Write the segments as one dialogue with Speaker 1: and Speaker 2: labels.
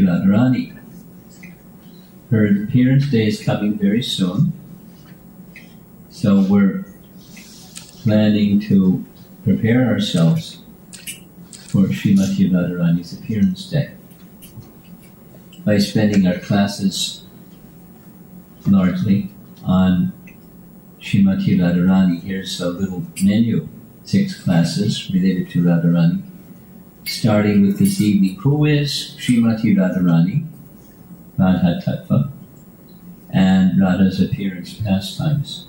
Speaker 1: Radharani. Her appearance day is coming very soon, so we're planning to prepare ourselves for Srimati Radharani's appearance day by spending our classes largely on Srimati Radharani. Here's a little menu, 6 classes related to Radharani, starting with this evening. Who is Srimati Radharani, Radha Tattva, and Radha's appearance pastimes,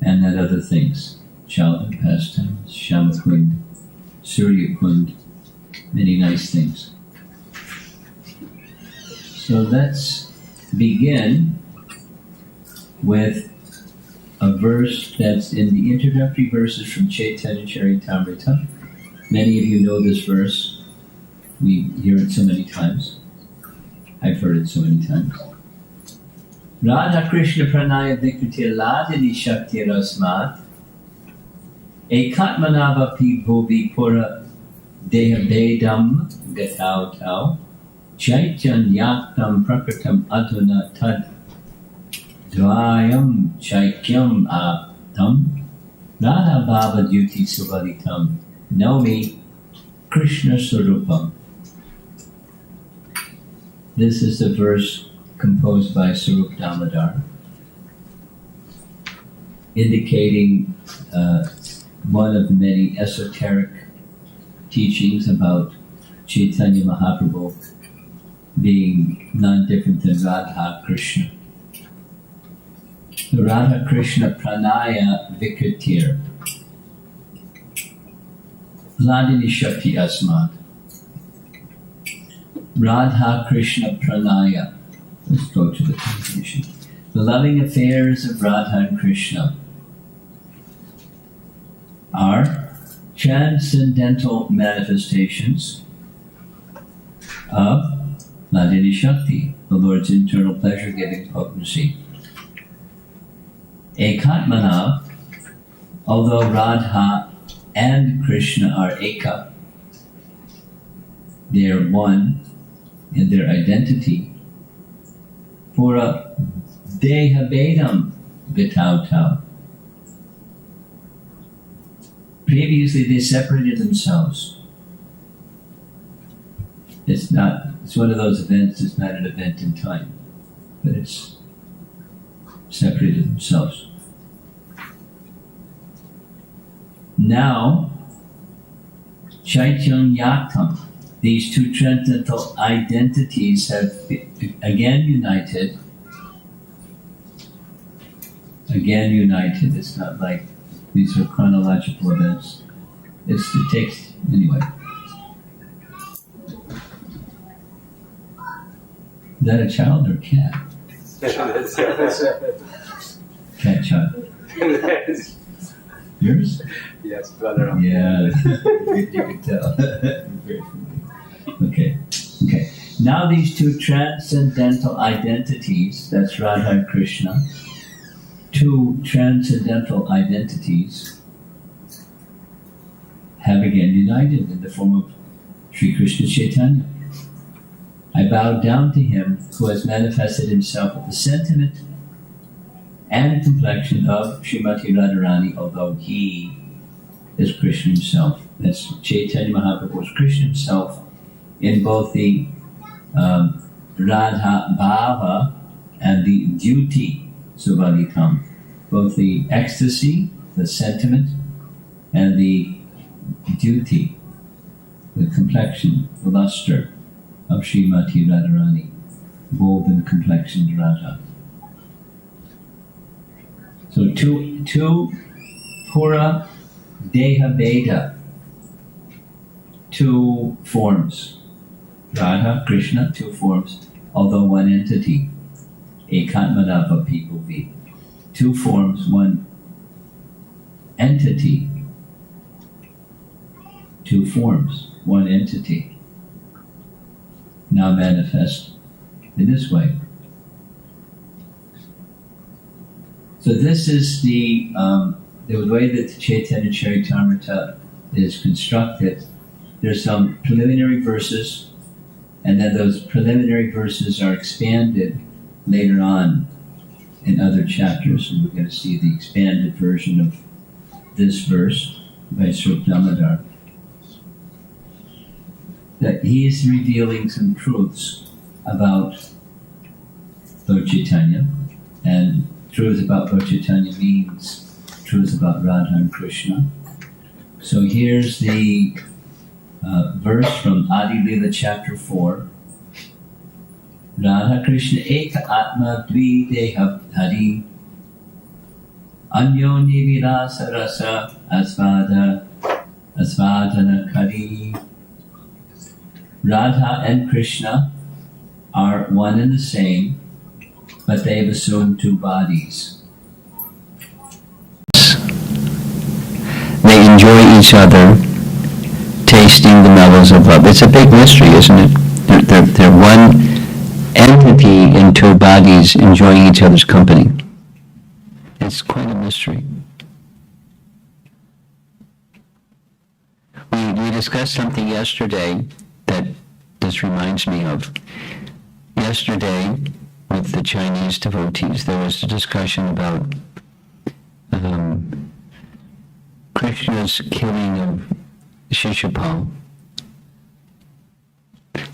Speaker 1: and then other things, Chalvan pastimes, Shamakund, Suryakund, many nice things. So let's begin with a verse that's in the introductory verses from Chaitanya Charitamrita. Many of you know this verse. We hear it so many times. I've heard it so many times. Radha Krishna Pranaya Vikriti Ladini Shakti Rasmat Ekatmanavapi Bhuvi Pura Deha Bedam Gatau Tau Chaityan Yaktam Prakratam Aduna Tad Dvayam Chaikyam Aptam Radha Bhava Duti Suvalitam Naumi Krishna Surupam. This is a verse composed by Sarup Damodar, indicating one of the many esoteric teachings about Chaitanya Mahaprabhu being none different than Radha Krishna. The Radha Krishna Pranaya Vikritir Vladini Shakti Asmat. Radha Krishna Pranaya. Let's go to the definition. The loving affairs of Radha and Krishna are transcendental manifestations of Vladini Shakti, the Lord's internal pleasure-giving potency. Ekatmana, although Radha and Krishna are Eka, they are one in their identity. Pura Deha Bedam Vitautau. Previously they separated themselves. It's one of those events, it's not an event in time, but it's separated themselves. Now, Chaityan Yaktam, these two transcendental identities have been again united. It's not like these are chronological events. It takes, anyway. Is that a child or a cat? Cat child. Yours?
Speaker 2: Yes, brother.
Speaker 1: Yeah, you can tell. Okay. Now these two transcendental identities, that's Radha and Krishna, two transcendental identities have again united in the form of Sri Krishna Chaitanya. I bow down to him who has manifested himself with the sentiment and complexion of Srimati Radharani, although he is Krishna himself. That's Chaitanya Mahaprabhu is Krishna himself in both the Radha Bhava and the duty Subhalitam, both the ecstasy, the sentiment, and the duty, the complexion, the luster of Srimati Radharani, golden complexioned Radha. So two Pura Deha Beda, two forms. Radha, Krishna, two forms, although one entity. Ekatmanava people be. Two forms, one entity. Two forms, one entity. Now manifest in this way. So this is the way that the Chaitanya Charitamrita is constructed. There's some preliminary verses And then those preliminary verses are expanded later on in other chapters, and we're going to see the expanded version of this verse by Sri Damodar. That he is revealing some truths about Lord Chaitanya, and truth about Lord Chaitanya means truth about Radha and Krishna. So here's the verse from Adi Lila chapter 4. Radha Krishna Eka Atma Dvi Deha Hari Anyoni Vilasa Rasa Asvadana Kari. Radha and Krishna are one and the same, but they have assumed two bodies. They enjoy each other, tasting the mellows of love. It's a big mystery, isn't it? They're one entity in two bodies enjoying each other's company. It's quite a mystery. We discussed something yesterday that this reminds me of. Yesterday, with the Chinese devotees, there was a discussion about Krishna's killing of Shishupal.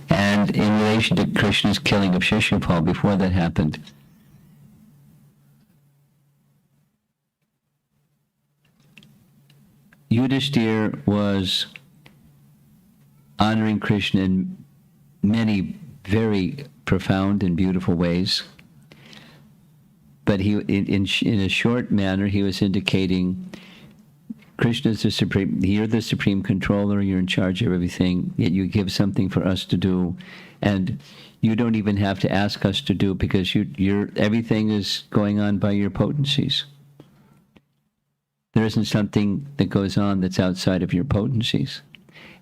Speaker 1: And in relation to Krishna's killing of Shishupal, before that happened, Yudhishthir was honoring Krishna in many very profound and beautiful ways. But he, in a short manner, he was indicating Krishna's the supreme. You're the supreme controller. You're in charge of everything. Yet you give something for us to do, and you don't even have to ask us to do because you're everything is going on by your potencies. There isn't something that goes on that's outside of your potencies,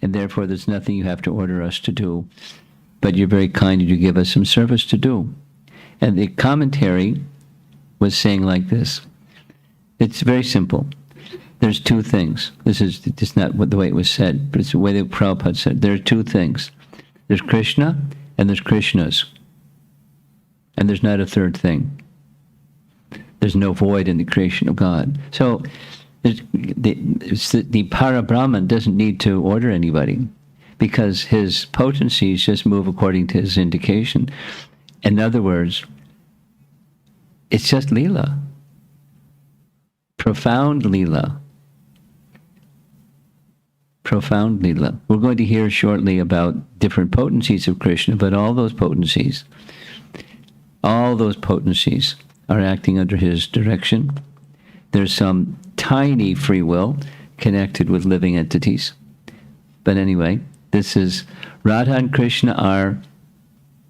Speaker 1: and therefore there's nothing you have to order us to do. But you're very kind and you give us some service to do. And the commentary was saying like this. It's very simple. There's two things. This is just not the way it was said, but it's the way that Prabhupada said. There are two things. There's Krishna and there's Krishnas. And there's not a third thing. There's no void in the creation of God. So the Parabrahman doesn't need to order anybody because his potencies just move according to his indication. In other words, it's just Leela. Profound Leela. Profound Leela. We're going to hear shortly about different potencies of Krishna, but all those potencies are acting under his direction. There's some tiny free will connected with living entities. But anyway, this is Radha and Krishna are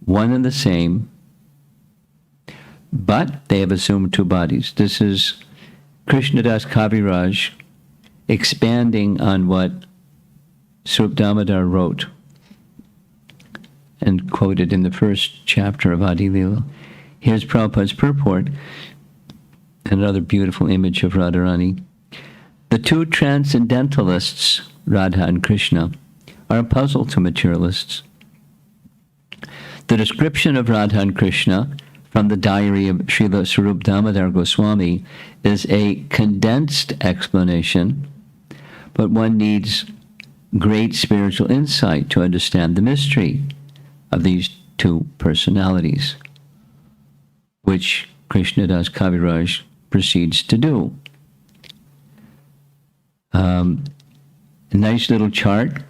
Speaker 1: one and the same, but they have assumed two bodies. This is Krishnadas Kaviraj expanding on what Srup Damodar wrote and quoted in the first chapter of Adi Lila. Here's Prabhupada's purport, another beautiful image of Radharani. The two transcendentalists, Radha and Krishna, are a puzzle to materialists. The description of Radha and Krishna from the diary of Srila Sarup Damodar Goswami is a condensed explanation, but one needs great spiritual insight to understand the mystery of these two personalities, which Krishnadas Kaviraj proceeds to do. A nice little chart.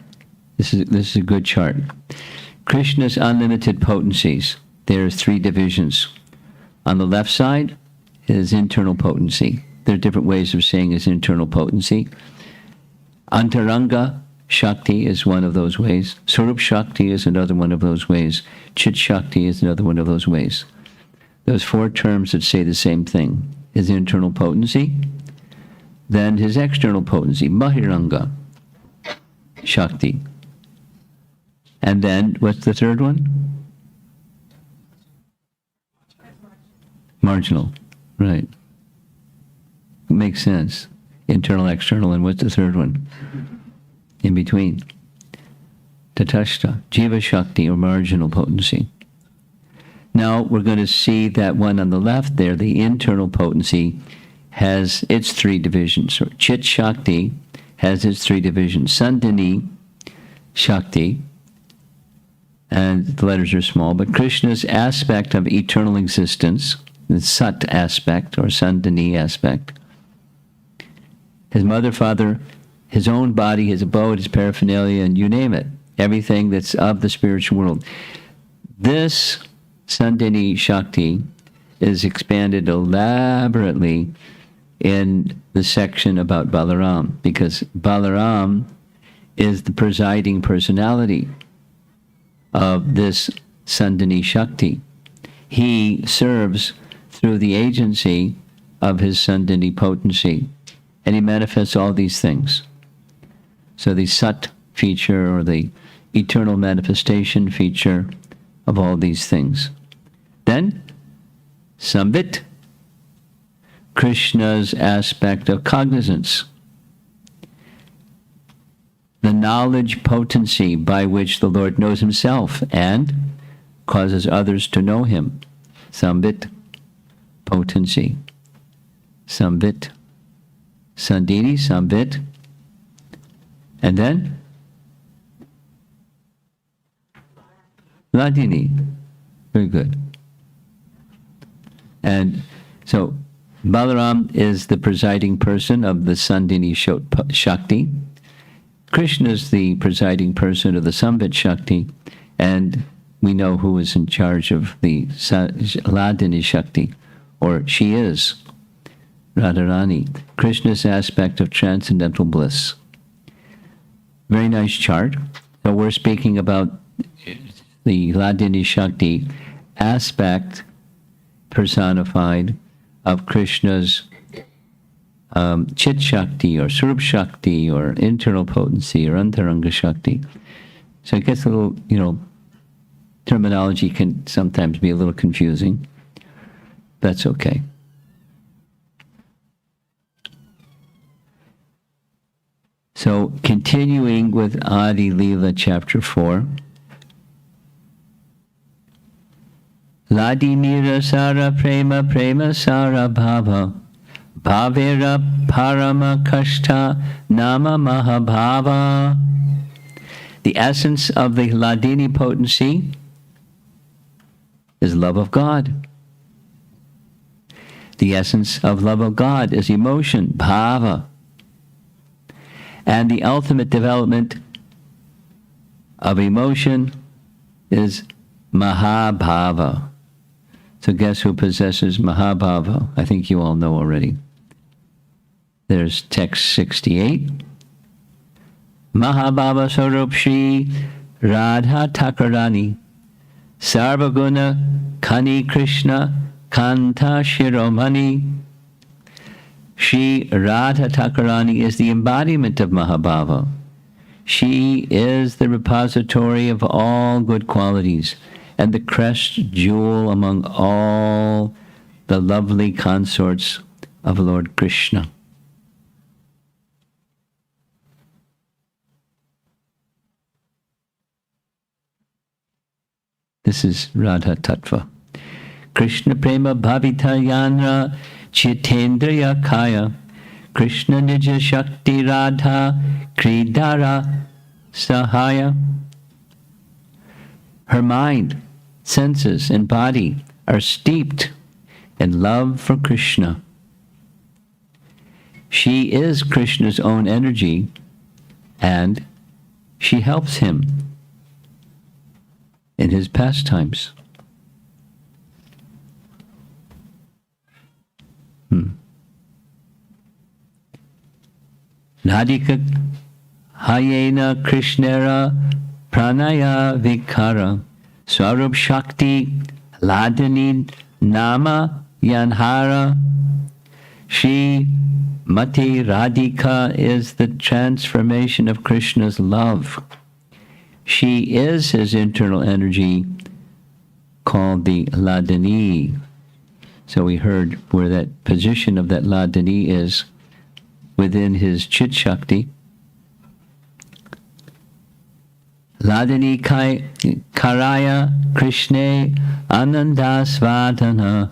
Speaker 1: This is a good chart. Krishna's unlimited potencies. There are three divisions. On the left side is internal potency. There are different ways of saying his internal potency. Antaranga Shakti is one of those ways. Sarup Shakti is another one of those ways. Chit Shakti is another one of those ways. Those four terms that say the same thing. His internal potency, then his external potency, Mahiranga Shakti. And then, what's the third one? Marginal, right. Makes sense. Internal, external, and what's the third one? In between. Tatashta, Jiva Shakti, or marginal potency. Now we're going to see that one on the left there, the internal potency, has its three divisions. Or Chit Shakti has its three divisions. Sandhini Shakti, and the letters are small, but Krishna's aspect of eternal existence, the Sat aspect, or Sandhini aspect, his mother, father, his own body, his abode, his paraphernalia, and you name it, everything that's of the spiritual world. This Sandhini Shakti is expanded elaborately in the section about Balaram, because Balaram is the presiding personality of this Sandhini Shakti. He serves through the agency of his Sandhini potency, and he manifests all these things. So the Sat feature, or the eternal manifestation feature of all these things. Then, Sambit, Krishna's aspect of cognizance, the knowledge potency by which the Lord knows himself and causes others to know him. Sambit, potency. Sambit, Sandhini, Sambit. And then Ladini. Very good. And so Balaram is the presiding person of the Sandhini Shakti. Krishna is the presiding person of the Sambit Shakti, and we know who is in charge of the Ladini Shakti, or she is Radharani, Krishna's aspect of transcendental bliss. Very nice chart. So we're speaking about the Ladini Shakti aspect personified of Krishna's Chit Shakti, or Swarup Shakti, or internal potency, or Antaranga Shakti. So it gets a little, terminology can sometimes be a little confusing. That's okay. So continuing with Adi Leela chapter 4. Ladinira Sara Prema Prema Sara Bhava Bhavera Parama Kashta Nama Mahabhava. The essence of the Ladini potency is love of God. The essence of love of God is emotion, bhava. And the ultimate development of emotion is mahabhava. So guess who possesses mahabhava? I think you all know already. There's text 68. Mahabhava Sarup Shri Radha Thakurani Sarvaguna Kani Krishna Kanta Shiromani. Shri Radha Thakurani is the embodiment of Mahabhava. She is the repository of all good qualities and the crest jewel among all the lovely consorts of Lord Krishna. This is Radha Tattva. Krishna Prema Bhavita Yanra Chitendriya Kaya Krishna Nija Shakti Radha Kridara Sahaya. Her mind, senses, and body are steeped in love for Krishna. She is Krishna's own energy, and she helps him in his pastimes. Nadika Hayena Krishnera Pranaya Vikara Swarup Shakti Ladini Nama Yanhara. She, Mati Radhika, is the transformation of Krishna's love. She is his internal energy called the Ladini. So we heard where that position of that Ladini is within his Chit Shakti. Ladini Karaya Krishne Ananda Svadana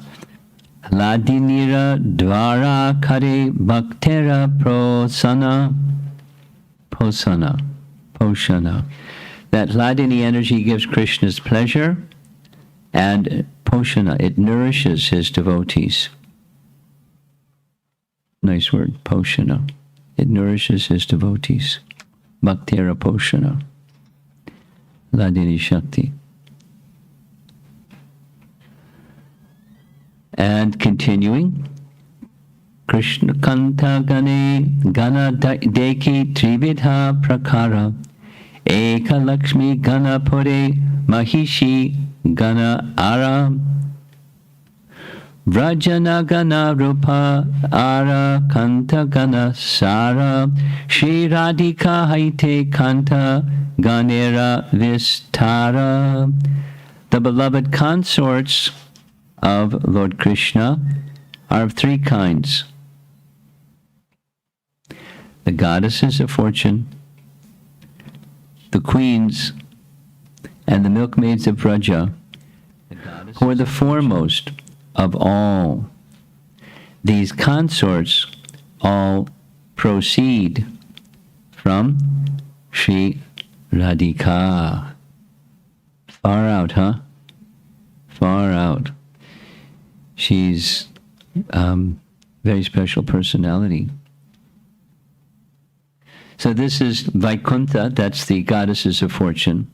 Speaker 1: Ladinira Dwara Kare Bhaktera Poshana. That Ladini energy gives Krishna's pleasure, and Poshana, it nourishes his devotees. Nice word, Poshana. It nourishes his devotees. Bhaktera Poshana. Ladini Shakti. And continuing, Krishna Kanta Gane Gana Deki Trividha Prakara Eka Lakshmi Gana Pore Mahishi Gana Ara Vrajana Gana Rupa Ara Kanta Gana Sara Shri Radhika Haite Kanta Ganera Vistara. The beloved consorts of Lord Krishna are of three kinds: the goddesses of fortune, the queens, and the milkmaids of Vraja, who are the foremost of all. These consorts all proceed from Sri Radhika. Far out, huh? Far out. She's very special personality. So this is Vaikuntha, that's the goddesses of fortune.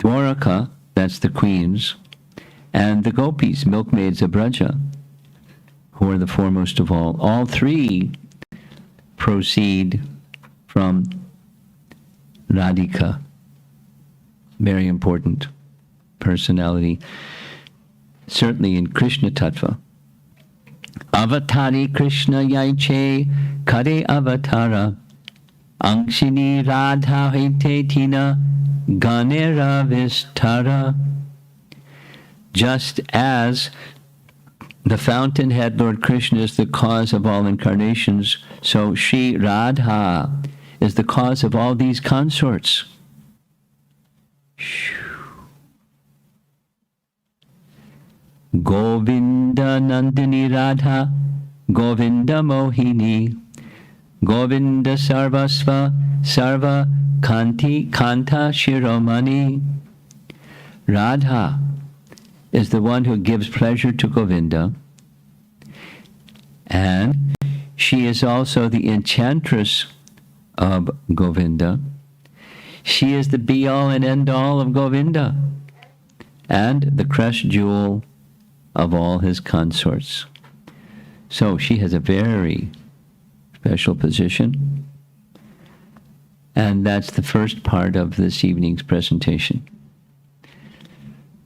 Speaker 1: Dwaraka, that's the queens. And the gopis, milkmaids of Braja, who are the foremost of all. All three proceed from Radhika. Very important personality. Certainly in Krishna Tattva. Avatari Krishna Yaiche Kare Avatara Angshini Radha Hite Tina Ganera Vistara. Just as the fountainhead Lord Krishna is the cause of all incarnations, so Shri Radha is the cause of all these consorts. Govinda Nandini Radha, Govinda Mohini, Govinda Sarvasva, Sarva Kanti Kanta Shiromani. Radha is the one who gives pleasure to Govinda, and she is also the enchantress of Govinda. She is the be-all and end-all of Govinda, and the crest jewel of all his consorts. So she has a very special position, and that's the first part of this evening's presentation.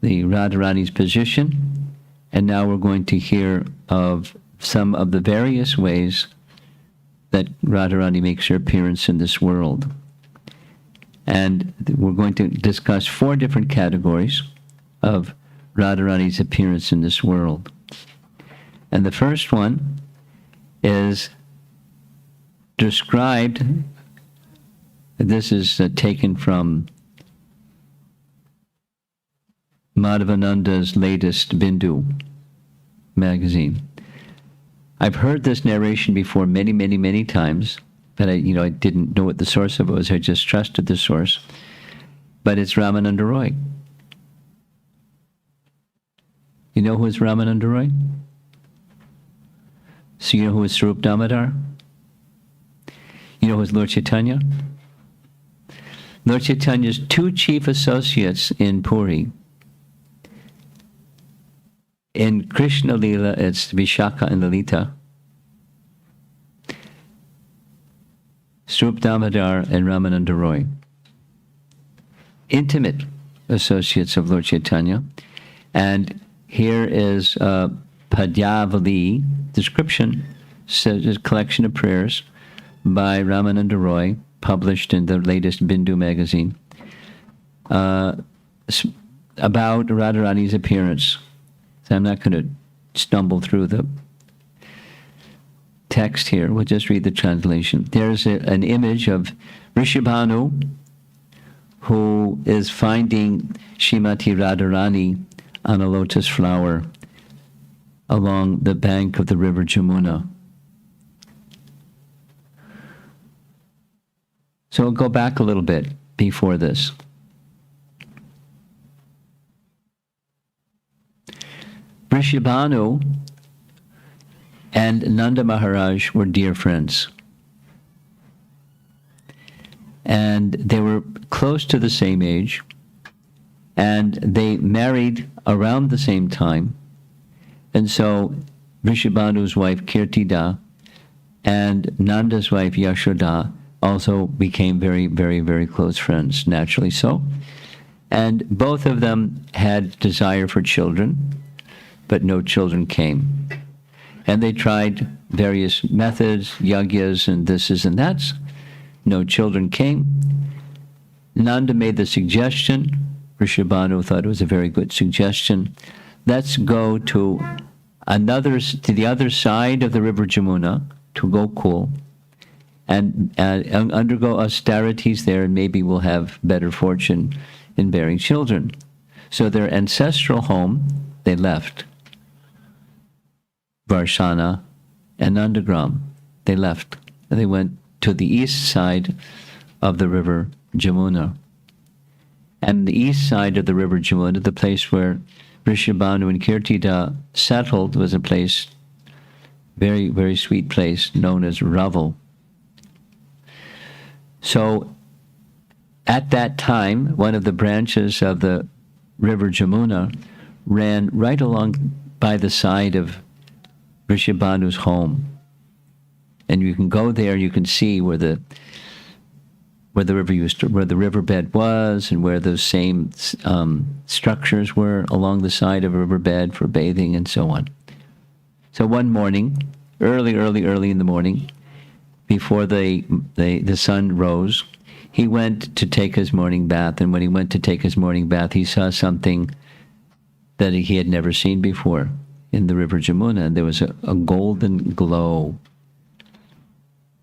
Speaker 1: The Radharani's position, and now we're going to hear of some of the various ways that Radharani makes her appearance in this world. And we're going to discuss 4 different categories of Radharani's appearance in this world. And the first one is described, this is taken from Madhavananda's latest Bindu magazine. I've heard this narration before many, many, many times, but I didn't know what the source of it was. I just trusted the source. But it's Ramanandaroy. You know who is Ramanandaroy? So you know who is Swarup Damodar? You know who is Lord Chaitanya? Lord Chaitanya's 2 chief associates in Puri. In Krishna Lila, it's Vishaka and Lalita. Swarup Damodar and Ramanandaroy. Intimate associates of Lord Chaitanya. And here is Padyavali description, says a collection of prayers by Ramanandaroy, published in the latest Bindu magazine, about Radharani's appearance. So I'm not going to stumble through the text here. We'll just read the translation. There's an image of Rishabhanu, who is finding Srimati Radharani on a lotus flower along the bank of the river Jamuna. So we'll go back a little bit before this. Vrishabhanu and Nanda Maharaj were dear friends. And they were close to the same age, and they married around the same time. And so Vrishabhanu's wife Kirtida and Nanda's wife Yashoda also became very, very, very close friends, naturally so. And both of them had desire for children, but no children came. And they tried various methods, yagyas and thises and that's. No children came. Nanda made the suggestion. Vrishabhanu thought it was a very good suggestion. Let's go to the other side of the river Jamuna, to Gokul, and undergo austerities there, and maybe we'll have better fortune in bearing children. So their ancestral home, they left. Varshana and Nandagram, they left. And they went to the east side of the river Jamuna. And the east side of the river Jamuna, the place where Vrishabhanu and Kirtida settled, was a place, very, very sweet place, known as Raval. So at that time, one of the branches of the river Jamuna ran right along by the side of Vrishabhanu's home. And you can go there, you can see where the riverbed was, and where those same structures were along the side of a riverbed for bathing and so on. So one morning, early in the morning, before the sun rose, he went to take his morning bath. And when he went to take his morning bath, he saw something that he had never seen before in the river Jamuna. And there was a golden glow.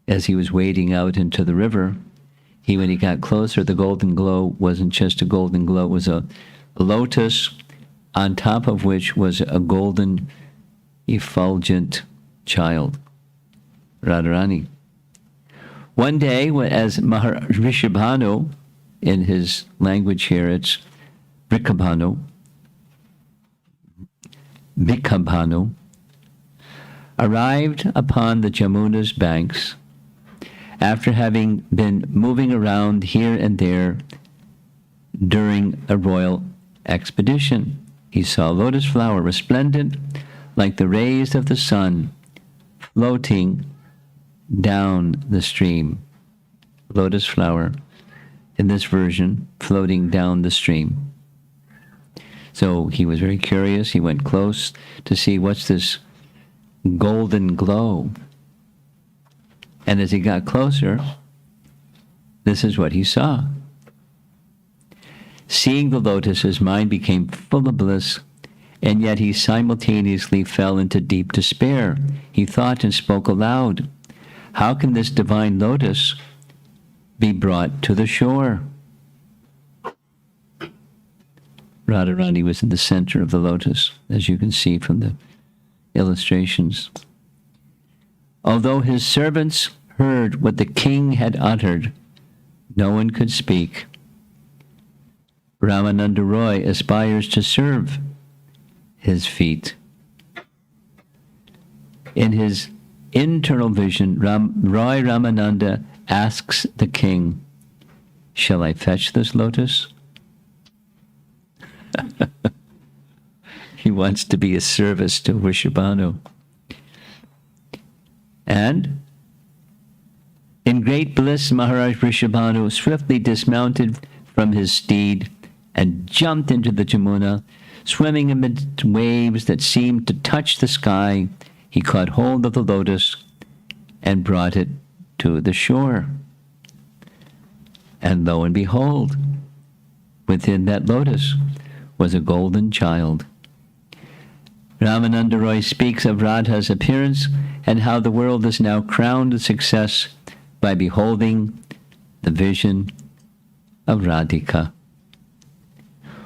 Speaker 1: As he was wading out into the river, when he got closer, the golden glow wasn't just a golden glow, it was a lotus on top of which was a golden effulgent child, Radharani. One day, as Vrishabhanu, in his language here, it's Bhikabhanu, arrived upon the Jamuna's banks, after having been moving around here and there during a royal expedition. He saw a lotus flower resplendent like the rays of the sun floating down the stream. Lotus flower, in this version, floating down the stream. So he was very curious. He went close to see what's this golden glow. And as he got closer, this is what he saw. Seeing the lotus, his mind became full of bliss, and yet he simultaneously fell into deep despair. He thought and spoke aloud, "How can this divine lotus be brought to the shore?" Radharani was in the center of the lotus, as you can see from the illustrations. Although his servants heard what the king had uttered, no one could speak. Ramanandaroy aspires to serve his feet. In his internal vision, Roy Ramananda asks the king, "Shall I fetch this lotus?" He wants to be a service to Vrishabhanu. And in great bliss, Maharaj Vrishabhanu swiftly dismounted from his steed and jumped into the Jamuna. Swimming amid waves that seemed to touch the sky, he caught hold of the lotus and brought it to the shore. And lo and behold, within that lotus was a golden child. Ramanandaroy speaks of Radha's appearance and how the world is now crowned with success by beholding the vision of Radhika.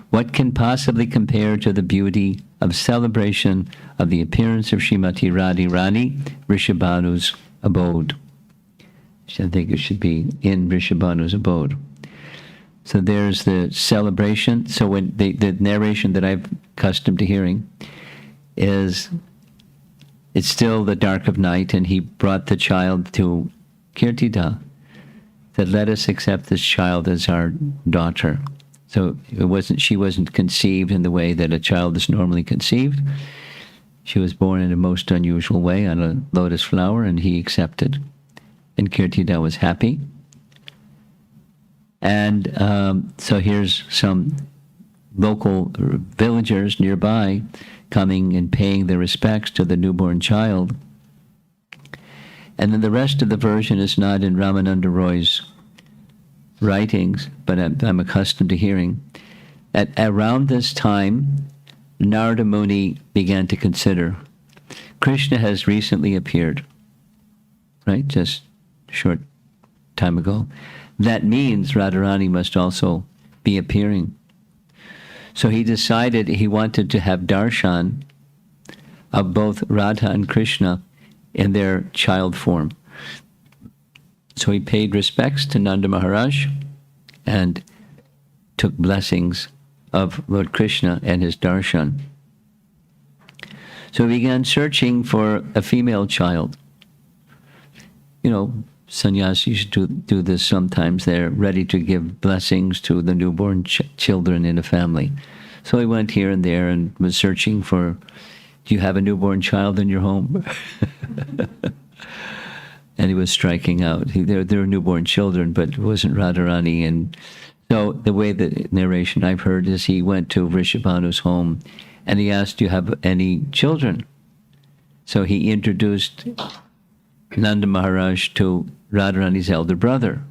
Speaker 1: What can possibly compare to the beauty of celebration of the appearance of Srimati Radharani, Vrishabhanu's abode? I think it should be in Vrishabhanu's abode. So there's the celebration. So when the narration that I've accustomed to hearing is, it's still the dark of night, and he brought the child to Kirtida, that let us accept this child as our daughter. So she wasn't conceived in the way that a child is normally conceived. She was born in a most unusual way on a lotus flower, and he accepted. And Kirtida was happy. And so here's some local villagers nearby coming and paying their respects to the newborn child. And then the rest of the version is not in Ramanandaroy's writings, but I'm accustomed to hearing. At around this time, Narada Muni began to consider, Krishna has recently appeared, right? Just a short time ago. That means Radharani must also be appearing. So he decided he wanted to have darshan of both Radha and Krishna in their child form. So he paid respects to Nanda Maharaj and took blessings of Lord Krishna and his darshan. So he began searching for a female child. You know, sannyasis do this sometimes. They're ready to give blessings to the newborn children in a family. So he went here and there and was searching for, do you have a newborn child in your home? And he was striking out. There were newborn children, but it wasn't Radharani. And so the way the narration I've heard is he went to Vrishabhanu's home and he asked, do you have any children? So he introduced Nanda Maharaj to Radharani's elder brother.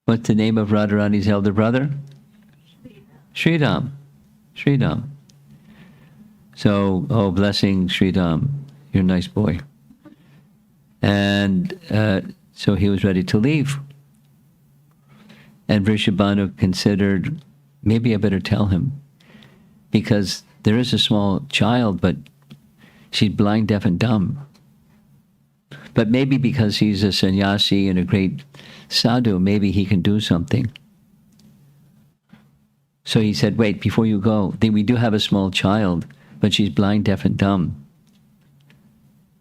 Speaker 1: What's the name of Radharani's elder brother? Sridham. Sridham. So, oh, blessing Sridham. You're a nice boy. And so he was ready to leave. And Vrishabhanu considered, maybe I better tell him, because there is a small child, but she's blind, deaf, and dumb. But maybe because he's a sannyasi and a great sadhu, maybe he can do something. So he said, wait, before you go, we do have a small child, but she's blind, deaf, and dumb.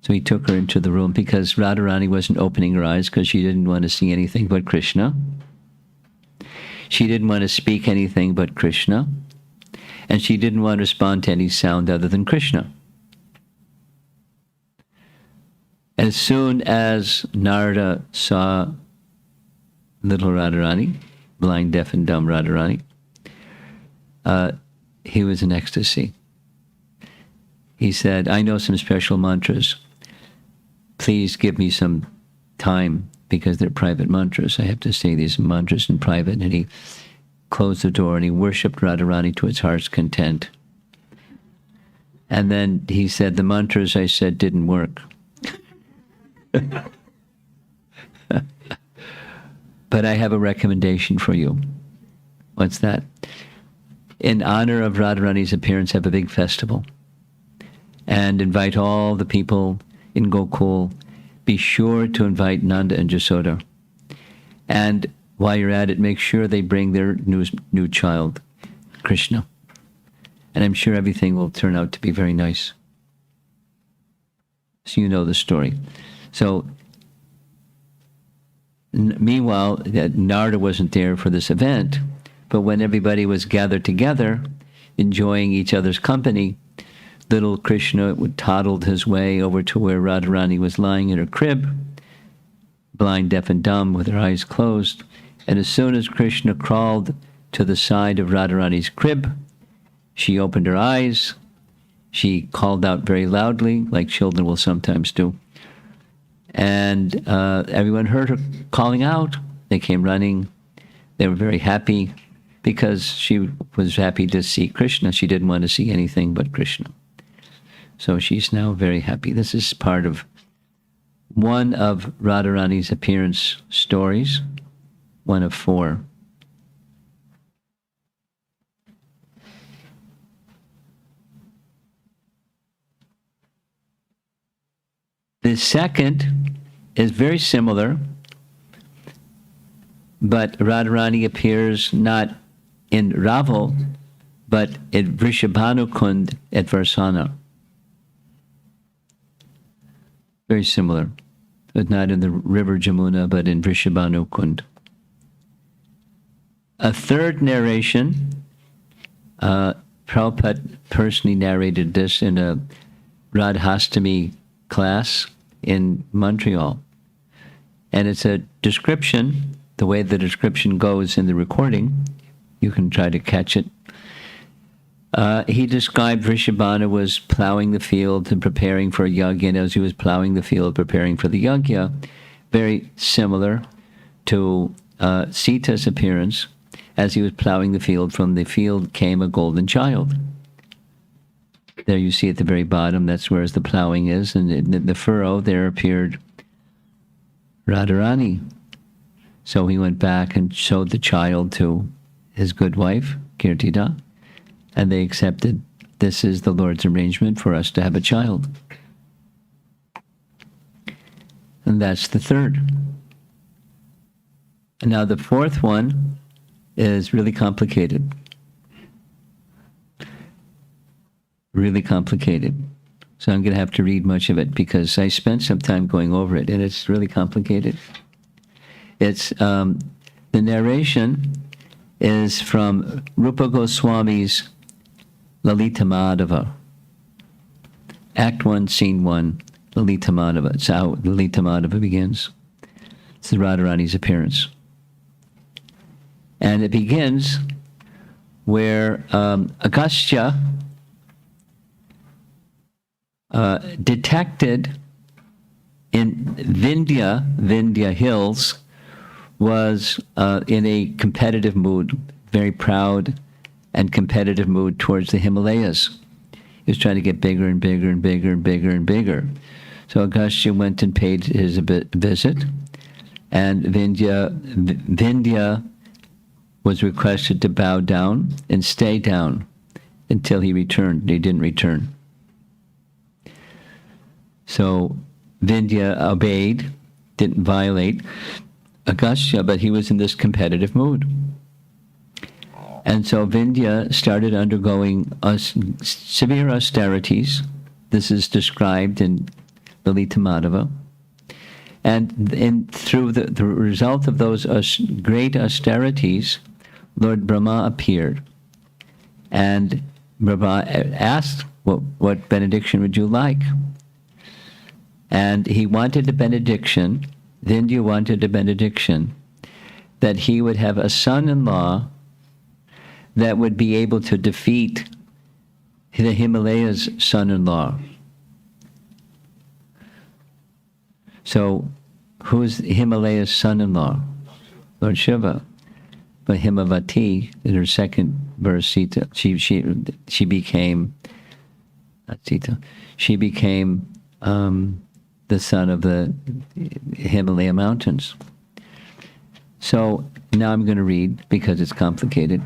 Speaker 1: So he took her into the room because Radharani wasn't opening her eyes because she didn't want to see anything but Krishna. She didn't want to speak anything but Krishna. And she didn't want to respond to any sound other than Krishna. As soon as Narada saw little Radharani, blind, deaf, and dumb Radharani, he was in ecstasy. He said, I know some special mantras. Please give me some time, because they're private mantras. I have to say these mantras in private. And he closed the door and he worshipped Radharani to his heart's content. And then he said, the mantras I said didn't work. But I have a recommendation for you. What's that? In honor of Radharani's appearance, have a big festival. And invite all the people in Gokul. Be sure to invite Nanda and Jasoda. And while you're at it, make sure they bring their new child, Krishna. And I'm sure everything will turn out to be very nice. So you know the story. So, meanwhile, Narada wasn't there for this event, but when everybody was gathered together, enjoying each other's company, little Krishna toddled his way over to where Radharani was lying in her crib, blind, deaf, and dumb, with her eyes closed. And as soon as Krishna crawled to the side of Radharani's crib, she opened her eyes. She called out very loudly, like children will sometimes do. And everyone heard her calling out. They came running. They were very happy because she was happy to see Krishna. She didn't want to see anything but Krishna. So she's now very happy. This is part of one of Radharani's appearance stories. one of four. The second is very similar, but Radharani appears not in Raval, but at Vrishabhanukund at Varsana. Very similar, but not in the river Jamuna, but in Vrishabhanukund. A third narration, Prabhupada personally narrated this in a Radhastami class in Montreal. And it's a description, the way the description goes in the recording. You can try to catch it. He described Vrishabhana was plowing the field and preparing for a yajna, and as he was plowing the field, preparing for the yajna, very similar to Sita's appearance. As he was plowing the field, from the field came a golden child. There you see at the very bottom, that's where the plowing is, and in the furrow there appeared Radharani. So he went back and showed the child to his good wife, Kirtida, and they accepted, this is the Lord's arrangement for us to have a child. And that's the third. And now the fourth one is really complicated. Really complicated. So I'm going to have to read much of it because I spent some time going over it, and it's really complicated. It's the narration is from Rupa Goswami's Lalita Madhava. Act 1, Scene 1, Lalita Madhava. It's how Lalita Madhava begins. It's the Radharani's appearance. And it begins where Agastya detected in Vindhya Hills, was in a competitive mood, very proud and competitive mood towards the Himalayas. He was trying to get bigger and bigger and bigger and bigger and bigger. So Agastya went and paid his visit, and Vindhya was requested to bow down and stay down until he returned. He didn't return. So Vindhya obeyed, didn't violate Agastya, but he was in this competitive mood. And so Vindhya started undergoing severe austerities. This is described in Lalita Madhava. And through the result of those great austerities, Lord Brahma appeared. And Brahma asked, what benediction would you like? And he wanted a benediction, Vindhya wanted a benediction, that he would have a son-in-law that would be able to defeat the Himalayas' son-in-law. So, who's Himalayas' son-in-law? Lord Shiva. But Himavati, in her second verse, Sita, she became, not Sita, she became the son of the Himalaya mountains. So now I'm going to read because it's complicated.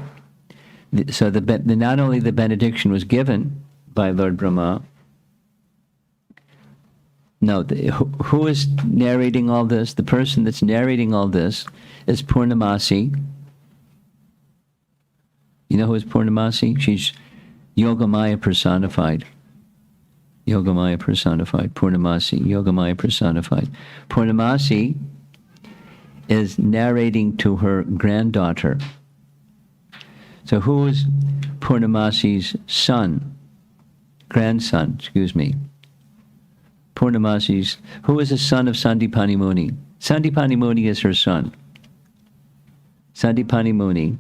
Speaker 1: So not only the benediction was given by Lord Brahma. No, who is narrating all this? The person that's narrating all this is Purnamasi. You know who is Purnamasi? She's Yogamaya personified. Yogamaya personified. Purnamasi, Yogamaya personified. Purnamasi is narrating to her granddaughter. So who is Purnamasi's grandson, excuse me. Purnamasi's, who is the son of Sandipani Muni? Sandipani Muni is her son. Sandipani Muni.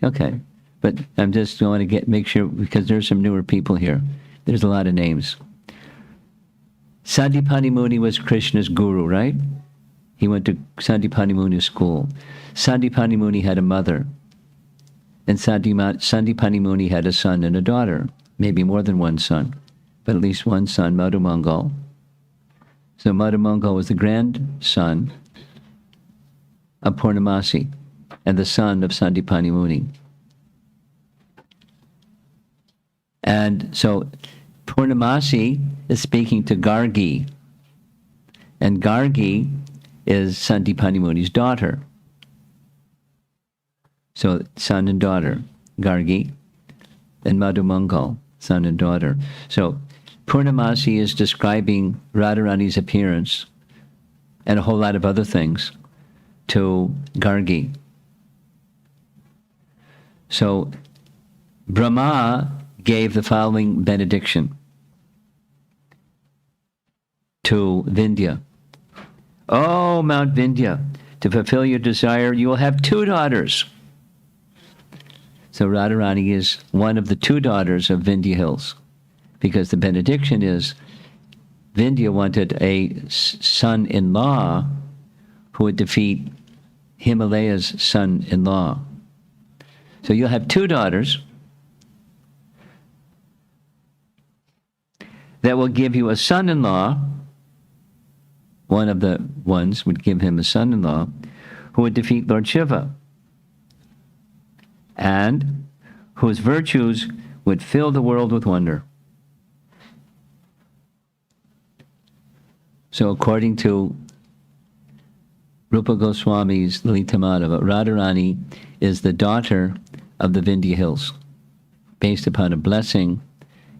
Speaker 1: Okay, but I'm just going to make sure, because there's some newer people here. There's a lot of names. Sandipani Muni was Krishna's guru, right? He went to Sandipani Muni's school. Sandipani Muni had a mother. And Sandipani Muni had a son and a daughter. Maybe more than one son, but at least one son, Madhumangal. So Madhumangal was the grandson of Purnamasi and the son of Sandipani Muni. And so Purnamasi is speaking to Gargi, and Gargi is Sandipani Muni's daughter. So son and daughter, Gargi, and Madhumangal, son and daughter. So Purnamasi is describing Radharani's appearance and a whole lot of other things to Gargi. So Brahma gave the following benediction to Vindhya. Oh, Mount Vindhya, to fulfill your desire, you will have 2 daughters. So Radharani is one of the 2 daughters of Vindhya Hills, because the benediction is Vindhya wanted a son-in-law who would defeat Himalaya's son-in-law. So you'll have 2 daughters that will give you a son-in-law. One of the ones would give him a son-in-law who would defeat Lord Shiva, and whose virtues would fill the world with wonder. So according to Rupa Goswami's Lalitamata, Radharani is the daughter of the Vindhya Hills, based upon a blessing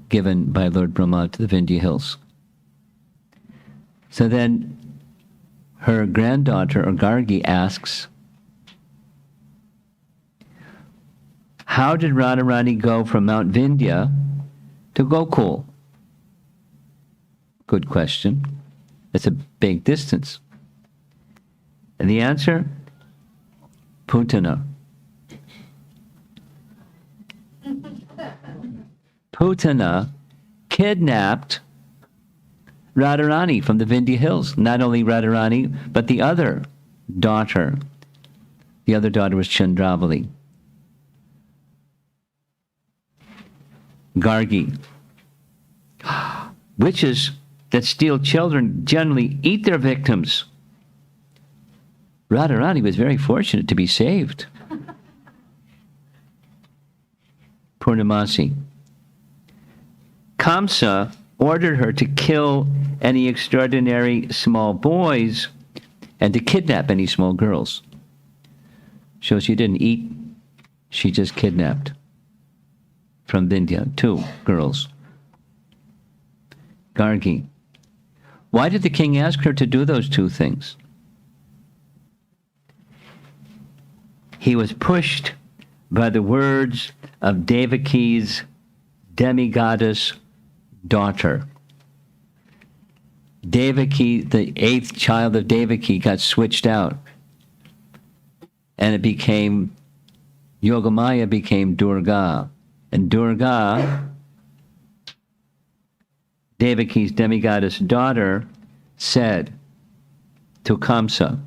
Speaker 1: given by Lord Brahma to the Vindhya Hills. So then her granddaughter, or Gargi, asks, how did Radharani go from Mount Vindhya to Gokul? Good question. It's a big distance. And the answer? Putana. Putana kidnapped Radharani from the Vindhya Hills. Not only Radharani, but the other daughter. The other daughter was Chandravali. Gargi. Witches that steal children generally eat their victims. Radharani was very fortunate to be saved. Purnamasi. Kamsa ordered her to kill any extraordinary small boys and to kidnap any small girls. So she didn't eat, she just kidnapped from Vindhya 2 girls. Gargi. Why did the king ask her to do those 2 things? He was pushed by the words of Devaki's demigoddess daughter. Devaki, the 8th child of Devaki, got switched out, and it became, Yogamaya became Durga. And Durga, Devaki's demigoddess daughter, said to Kamsa,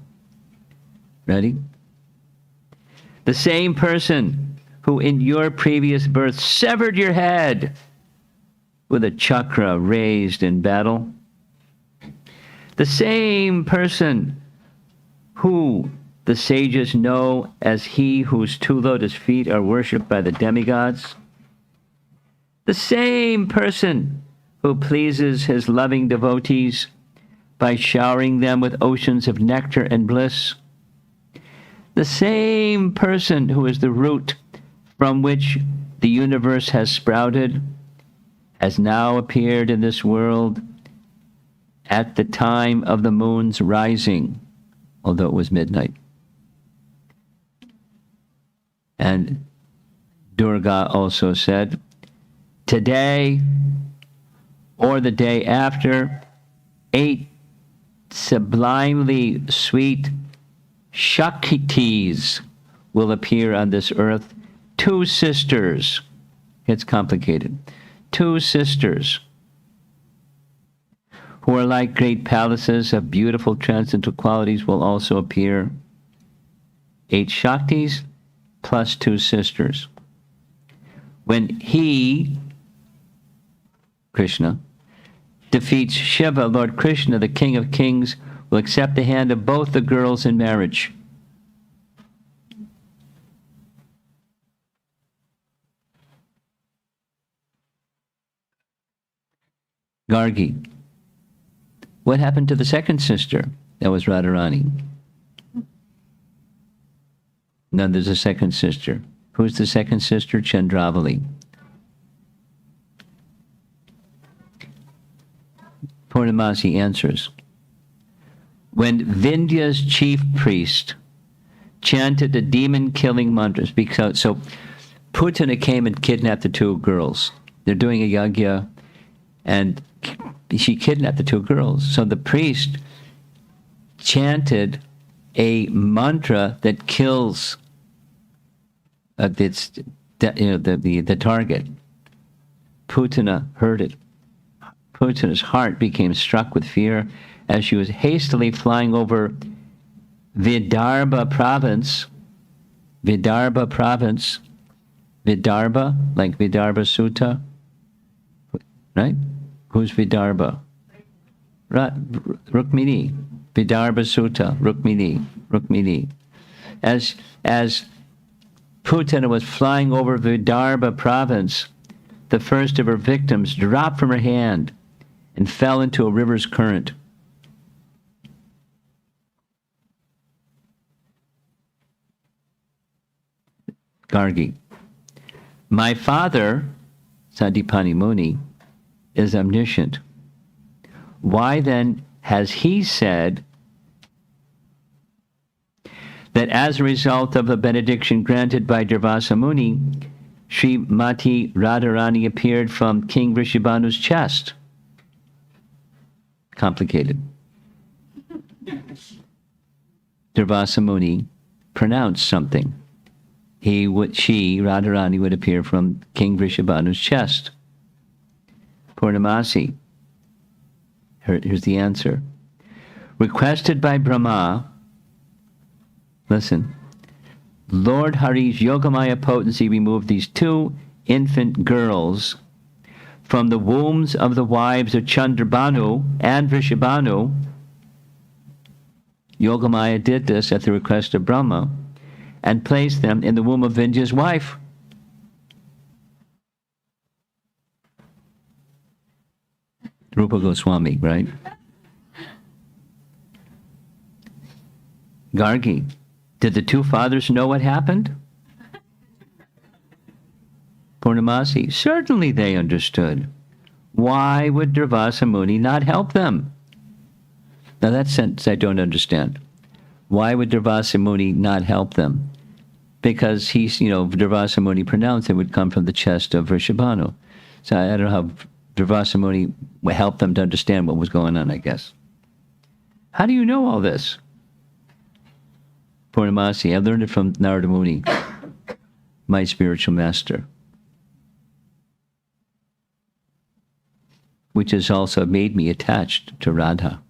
Speaker 1: ready? The same person who in your previous birth severed your head with a chakra raised in battle, the same person who the sages know as he whose 2 lotus feet are worshipped by the demigods, the same person who pleases his loving devotees by showering them with oceans of nectar and bliss, the same person who is the root from which the universe has sprouted, has now appeared in this world at the time of the moon's rising, although it was midnight. And Durga also said, today or the day after, 8 sublimely sweet Shaktis will appear on this earth. 2 sisters. It's complicated. 2 sisters who are like great palaces of beautiful transcendental qualities will also appear. 8 Shaktis plus 2 sisters. When he, Krishna, defeats Shiva, Lord Krishna, the King of Kings, will accept the hand of both the girls in marriage. Gargi. What happened to the second sister? That was Radharani. No, there's a second sister. Who's the second sister? Chandravali. Purnamasi answers. When Vindhya's chief priest chanted the demon-killing mantras, so Putana came and kidnapped the two girls. They're doing a yagya, and she kidnapped the two girls. So the priest chanted a mantra that kills the target. Putana heard it. Putana's heart became struck with fear as she was hastily flying over Vidarbha province, like Vidarbha Sutta, right? Who's Vidarbha? Rukmini. Vidarbha Sutta, Rukmini. As Putana was flying over Vidarbha province, the first of her victims dropped from her hand and fell into a river's current. Gargi. My father, Sandipani Muni, is omniscient. Why then has he said that as a result of the benediction granted by Durvasa Muni, Srimati Radharani appeared from King Vrishabhanu's chest? Complicated. Durvasa Muni pronounced something. She, Radharani, would appear from King Vrishabhanu's chest. Purnamasi. Here's the answer. Requested by Brahma, listen, Lord Hari's Yogamaya potency removed these two infant girls from the wombs of the wives of Chandrabhanu and Vrishabhanu. Yogamaya did this at the request of Brahma and placed them in the womb of Vindhya's wife. Rupa Goswami, right? Gargi, did the two fathers know what happened? Purnamasi, certainly they understood. Why would Durvasa Muni not help them? Now that sentence I don't understand. Why would Durvasa Muni not help them? Because Durvasa Muni pronounced it would come from the chest of Vrishabhanu. So I don't know how Durvasa Muni helped them to understand what was going on, I guess. How do you know all this? Purnamasi, I learned it from Narada Muni, my spiritual master, which has also made me attached to Radha.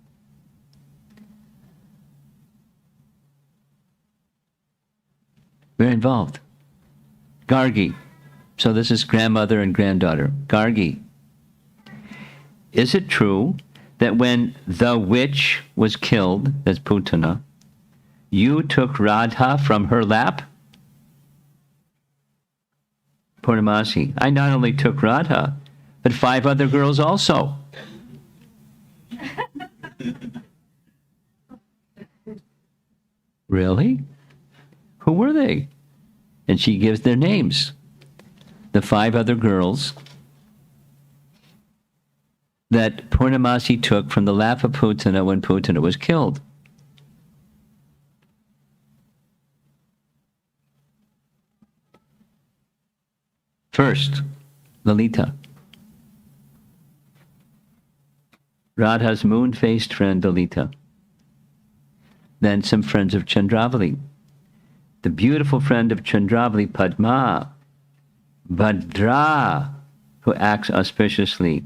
Speaker 1: We're involved. Gargi. So this is grandmother and granddaughter. Gargi. Is it true that when the witch was killed, that's Putana, you took Radha from her lap? Purnamasi. I not only took Radha, but 5 other girls also. Really? Who were they? And she gives their names. The 5 other girls that Purnamasi took from the lap of Putana when Putana was killed. First, Lalita. Radha's moon-faced friend Lalita. Then some friends of Chandravali. The beautiful friend of Chandravali, Padma. Bhadra, who acts auspiciously.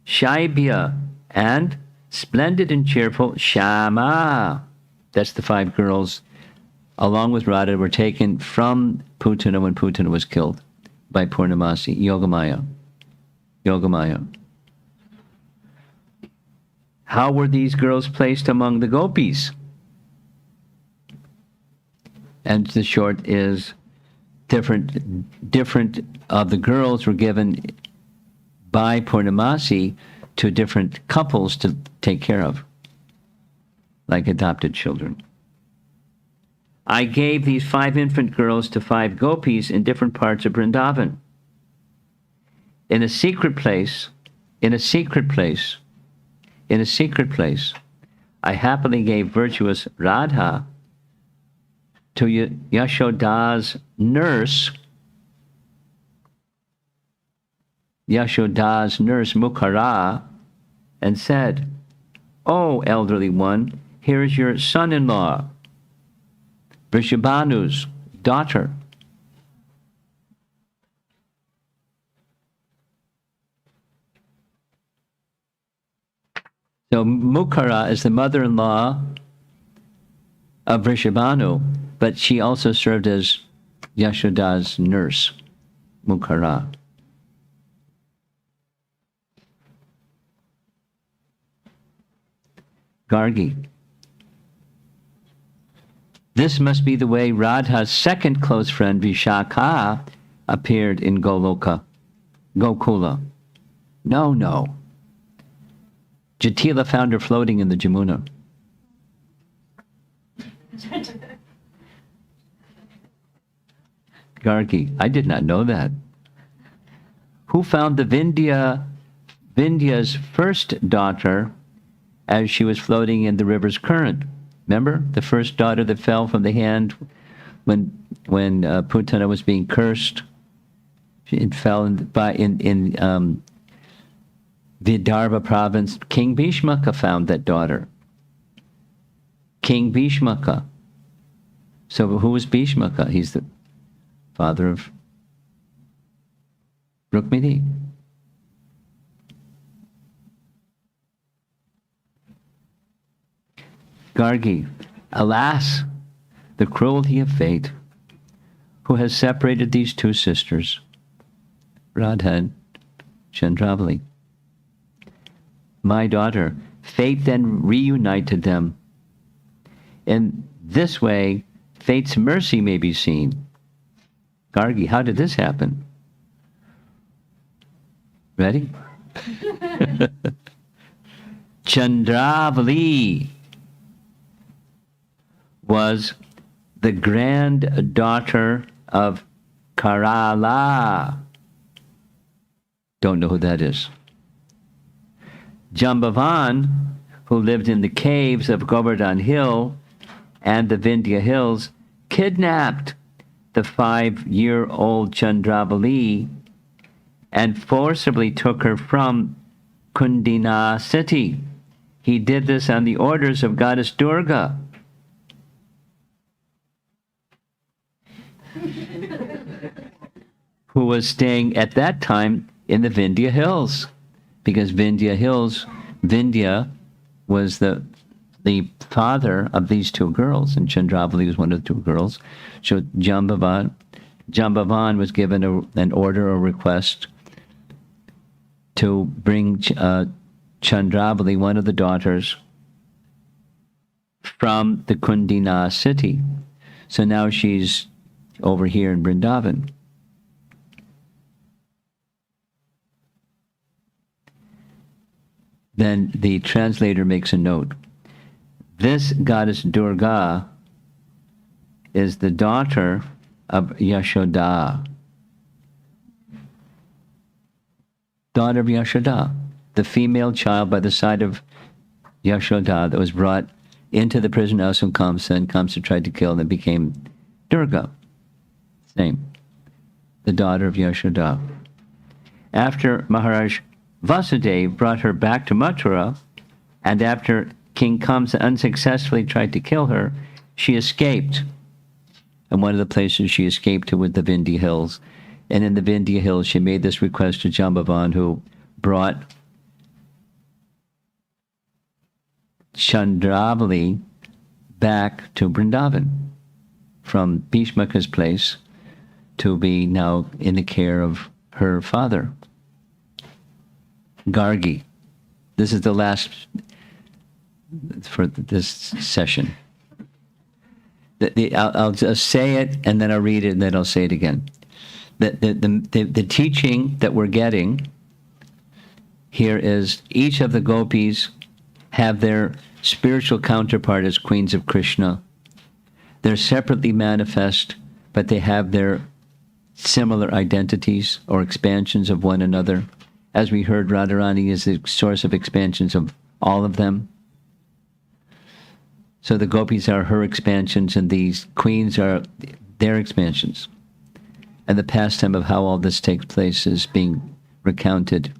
Speaker 1: Shaibya, and splendid and cheerful Shama. That's the 5 girls, along with Radha, were taken from Putana when Putana was killed by Purnamasi, Yogamaya. How were these girls placed among the gopis? And the short is, different of the girls were given by Purnamasi to different couples to take care of, like adopted children. I gave these 5 infant girls to 5 gopis in different parts of Vrindavan. In a secret place, I happily gave virtuous Radha to Yashoda's nurse Mukhara, and said, "Oh, elderly one, here is your son-in-law, Vrishabhanu's daughter." So Mukhara is the mother-in-law of Vrishabhanu, but she also served as Yashoda's nurse, Mukhara. Gargi. This must be the way Radha's second close friend Vishakha appeared in Gokula. No. Jatila found her floating in the Jamuna. Gargi, I did not know that. Who found the Vindhya's first daughter as she was floating in the river's current? Remember the first daughter that fell from the hand when Putana was being cursed? It fell in Vidarbha province. King Bhishmaka found that daughter. King Bhishmaka. So who was Bhishmaka? He's the father of Rukmini. Gargi, alas, the cruelty of fate, who has separated these 2 sisters, Radha and Chandravali. My daughter, fate then reunited them. In this way, fate's mercy may be seen. Gargi, how did this happen? Ready? Chandravali was the granddaughter of Karala. Don't know who that is. Jambavan, who lived in the caves of Govardhan Hill and the Vindhya Hills, kidnapped the 5-year-old Chandravali and forcibly took her from Kundina city. He did this on the orders of goddess Durga. Who was staying at that time in the Vindhya Hills, because Vindhya was the father of these 2 girls, and Chandravali was one of the 2 girls. So Jambavan was given an order or request to bring Chandravali, one of the daughters, from the Kundina city. So now she's over here in Vrindavan. Then the translator makes a note. This goddess Durga is the daughter of Yashoda. Daughter of Yashoda, the female child by the side of Yashoda that was brought into the prison house of Kamsa, and Kamsa tried to kill and it became Durga. Same. The daughter of Yashoda. After Maharaj Vasudeva brought her back to Mathura, and after King Kamsa unsuccessfully tried to kill her, she escaped. And one of the places she escaped to was the Vindhya Hills. And in the Vindhya Hills, she made this request to Jambavan, who brought Chandravali back to Vrindavan from Bhishmaka's place to be now in the care of her father. Gargi. This is the last for this session. I'll just say it, and then I'll read it, and then I'll say it again. The teaching that we're getting here is each of the gopis have their spiritual counterpart as queens of Krishna. They're separately manifest, but they have their similar identities or expansions of one another. As we heard, Radharani is the source of expansions of all of them. So the gopis are her expansions, and these queens are their expansions. And the pastime of how all this takes place is being recounted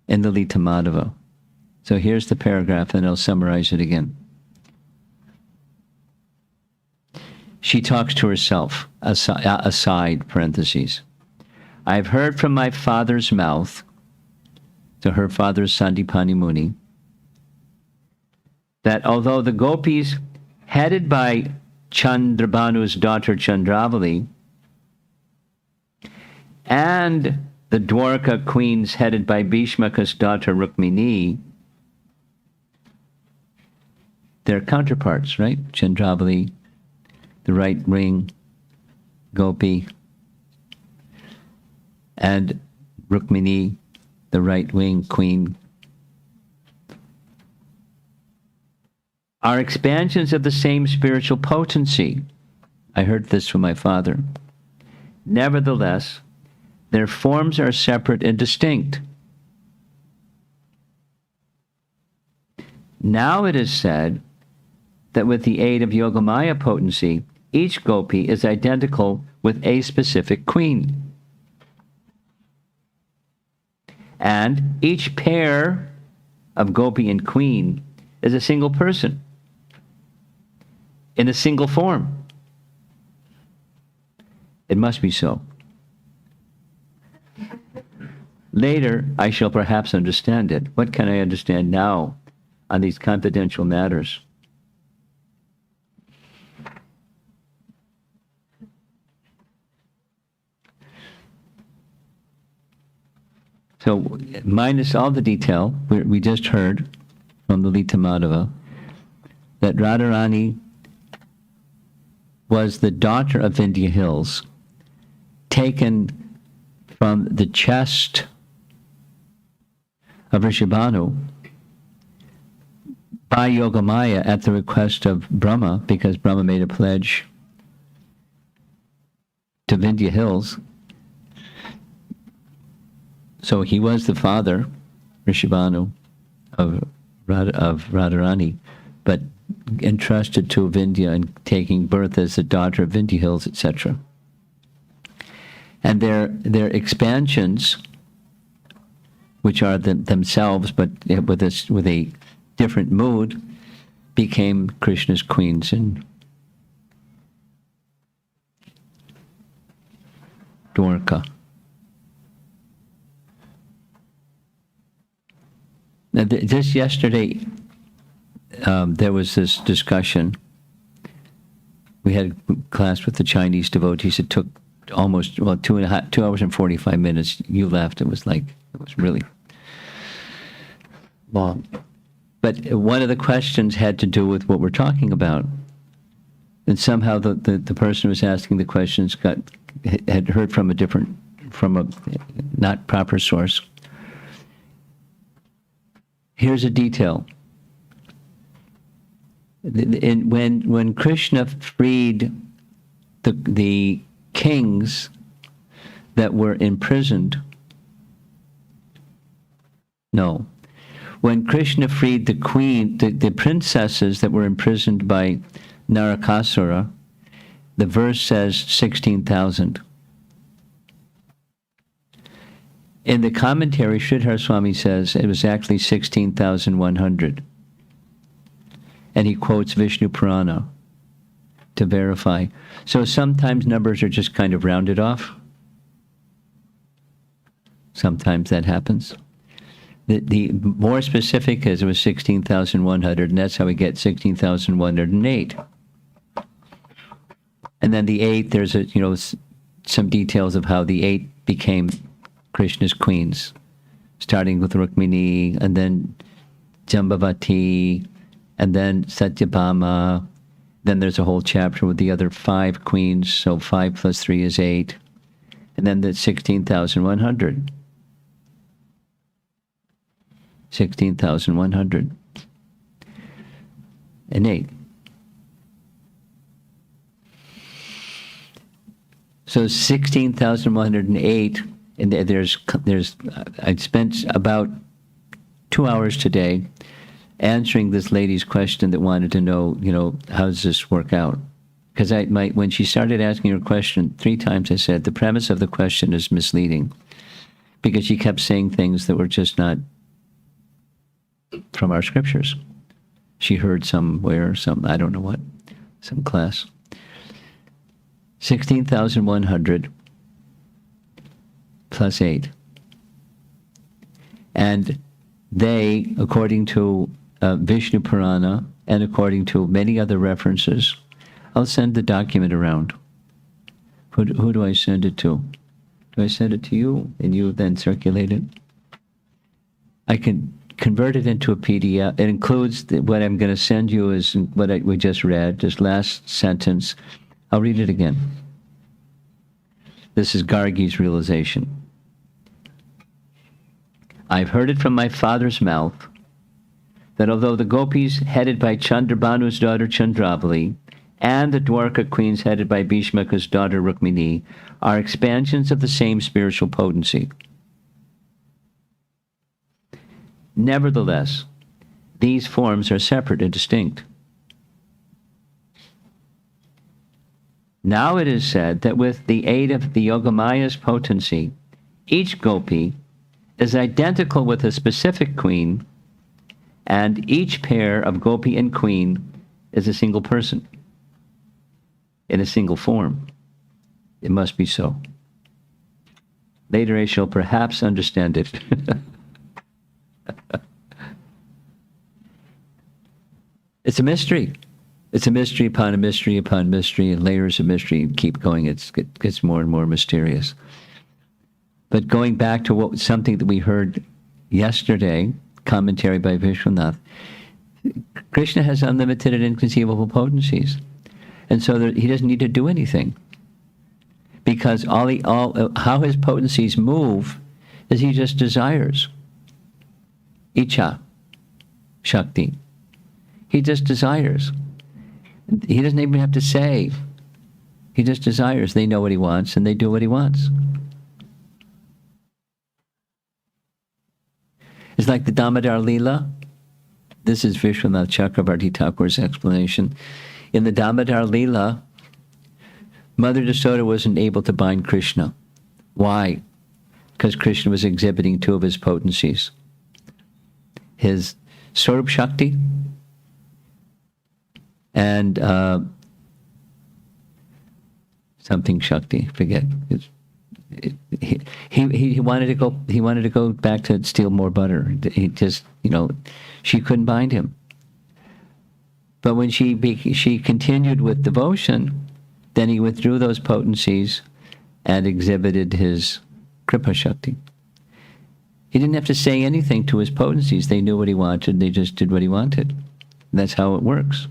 Speaker 1: in the Lita Madhava. So here's the paragraph, and I'll summarize it again. She talks to herself, aside, parentheses. I've heard from my father's mouth, to her father Sandipani Muni, that although the gopis, headed by Chandrabanu's daughter Chandravali, and the Dwarka queens headed by Bhishmaka's daughter Rukmini, they're counterparts, right? Chandravali, the right wing gopi, and Rukmini, the right wing queen, are expansions of the same spiritual potency. I heard this from my father. Nevertheless, their forms are separate and distinct. Now it is said that with the aid of Yogamaya potency, each gopi is identical with a specific queen. And each pair of gopi and queen is a single person in a single form. It must be so. Later, I shall perhaps understand it. What can I understand now on these confidential matters? So, minus all the detail, we just heard from the Lita Madhava that Radharani was the daughter of Vindhya Hills, taken from the chest of Rishabhanu by Yogamaya at the request of Brahma, because Brahma made a pledge to Vindhya Hills. So he was the father, Rishabhanu, of Radharani, but entrusted to Vindhya and taking birth as the daughter of Vindhya Hills, etc. And their expansions, which are themselves, but with a different mood, became Krishna's queens in Dwarka. Now, just yesterday, there was this discussion. We had a class with the Chinese devotees. It took almost, 2 hours and 45 minutes. You left. It was really long. But one of the questions had to do with what we're talking about. And somehow the person who was asking the questions had heard from a not proper source. Here's a detail. When Krishna freed the kings that were imprisoned, when Krishna freed the princesses that were imprisoned by Narakasura, the verse says 16,000. In the commentary, Sridhar Swami says it was actually 16,100. And he quotes Vishnu Purana to verify. So sometimes numbers are just kind of rounded off. Sometimes that happens. The more specific is it was 16,100, and that's how we get 16,108. And then the 8, there's some details of how the 8 became Krishna's queens, starting with Rukmini, and then Jambavati, and then Satyabhama. Then there's a whole chapter with the other 5 queens, so 5 plus 3 is 8. And then the 16,100. 16,108. So 16,108, and there's I spent about 2 hours today answering this lady's question that wanted to know, how does this work out? Because when she started asking her question 3 times, I said the premise of the question is misleading, because she kept saying things that were just not from our scriptures. She heard somewhere, I don't know what, some class. 16,100 plus 8. And they, according to Vishnu Purana and according to many other references, I'll send the document around. Who do I send it to? Do I send it to you and you then circulate it? I can convert it into a PDF. It includes what I'm going to send you is what we just read, this last sentence. I'll read it again. This is Gargi's realization. I've heard it from my father's mouth that although the gopis headed by Chandrabanu's daughter Chandravali and the Dwarka queens headed by Bhishmaka's daughter Rukmini are expansions of the same spiritual potency. Nevertheless, these forms are separate and distinct. Now it is said that with the aid of the Yogamaya's potency, each gopi is identical with a specific queen, and each pair of gopi and queen is a single person in a single form. It must be so. Later I shall perhaps understand it. It's a mystery. It's a mystery upon a mystery upon mystery, and layers of mystery keep going. It gets more and more mysterious. But going back to something that we heard yesterday, commentary by Vishwanath, Krishna has unlimited and inconceivable potencies. And so he doesn't need to do anything. Because how his potencies move is he just desires. Icha, Shakti. He just desires. He doesn't even have to say. He just desires. They know what he wants, and they do what he wants. It's like the Damodar Leela. This is Vishwanath Chakravarti Thakur's explanation. In the Damodar Leela, Mother Yasoda wasn't able to bind Krishna. Why? Because Krishna was exhibiting 2 of his potencies. His Swarup Shakti and something Shakti, forget. He wanted to go. He wanted to go back to steal more butter. He just, she couldn't bind him. But when she continued with devotion, then he withdrew those potencies and exhibited his Kripa Shakti. He didn't have to say anything to his potencies. They knew what he wanted. They just did what he wanted. That's how it works.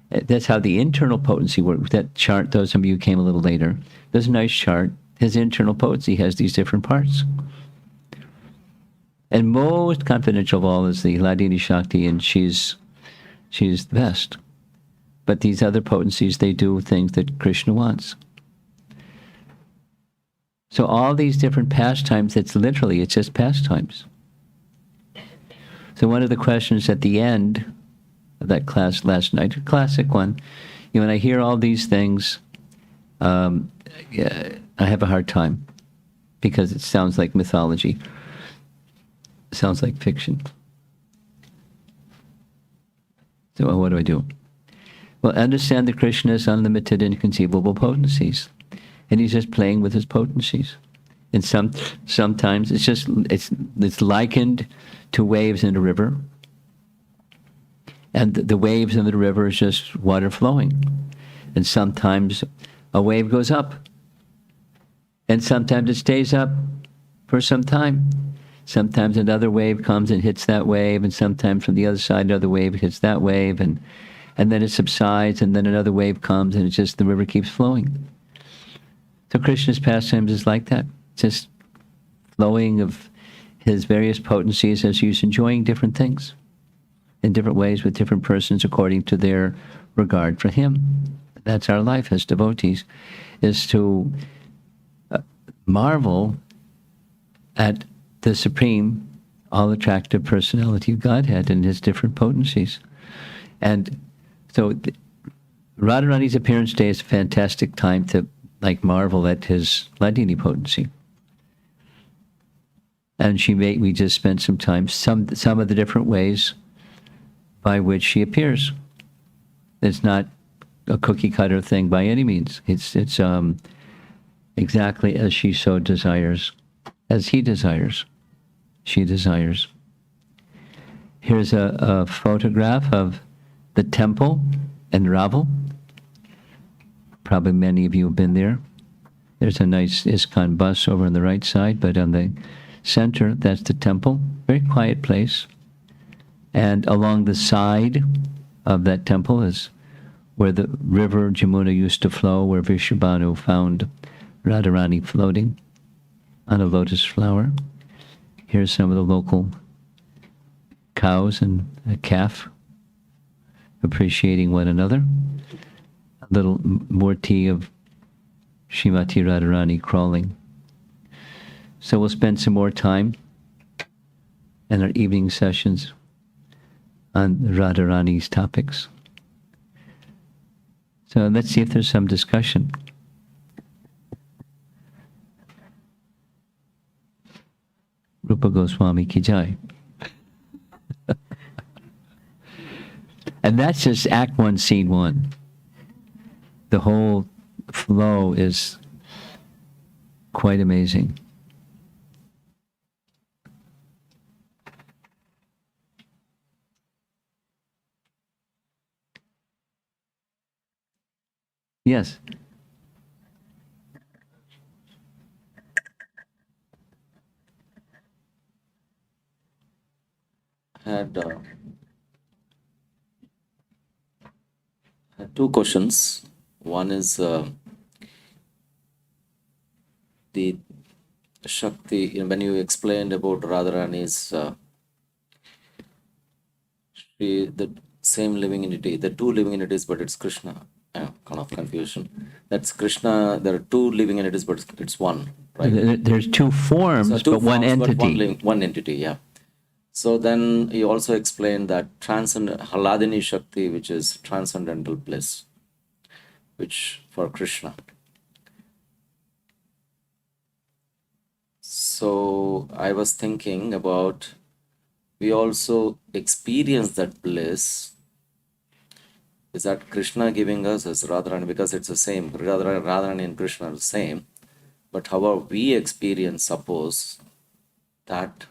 Speaker 1: That's how the internal potency works. That chart, those of you who came a little later, there's a nice chart. His internal potency has these different parts. And most confidential of all is the Hladini Shakti, and she's the best. But these other potencies, they do things that Krishna wants. So all these different pastimes, it's just pastimes. So one of the questions at the end of that class last night, a classic one, when I hear all these things, I have a hard time, because it sounds like mythology. It sounds like fiction. So what do I do? Well, understand that Krishna has unlimited inconceivable potencies, and he's just playing with his potencies. And sometimes it's likened to waves in a river, and the waves in the river is just water flowing. And sometimes a wave goes up, and sometimes it stays up for some time. Sometimes another wave comes and hits that wave, and sometimes from the other side another wave hits that wave, and then it subsides, and then another wave comes, and the river keeps flowing. So Krishna's pastimes is like that, just flowing of his various potencies as he's enjoying different things in different ways with different persons according to their regard for him. That's our life as devotees, is to marvel at the supreme, all-attractive personality of Godhead and his different potencies. And so Radharani's appearance day is a fantastic time to marvel at his Hladini potency. And we just spent some time, some of the different ways by which she appears. It's not a cookie-cutter thing by any means. It's exactly as she so desires, as he desires, she desires. Here's a photograph of the temple in Ravel. Probably many of you have been there. There's a nice ISKCON bus over on the right side, but on the center, that's the temple. Very quiet place. And along the side of that temple is where the river Jamuna used to flow, where Vishwabhanu found Radharani floating on a lotus flower. Here's some of the local cows and a calf appreciating one another. A little murti of Srimati Radharani crawling. So we'll spend some more time in our evening sessions on Radharani's topics. So let's see if there's some discussion. Rupa Goswami Ki Jai. And that's just Act 1, Scene 1. The whole flow is quite amazing. Yes.
Speaker 2: Had two questions. One is the Shakti, when you explained about Radharani's the same living entity, the two living entities, but it's Krishna. Kind of confusion. That's Krishna. There are two living entities, but it's one, right?
Speaker 1: There's two forms,
Speaker 2: So two
Speaker 1: but one
Speaker 2: forms,
Speaker 1: entity.
Speaker 2: but one entity, yeah. So then you also explained that Hladini Shakti, which is transcendental bliss, which for Krishna. So I was thinking about, we also experience that bliss. Is that Krishna giving us as Radharani, because it's the same, Radharani and Krishna are the same, but however we experience, suppose, that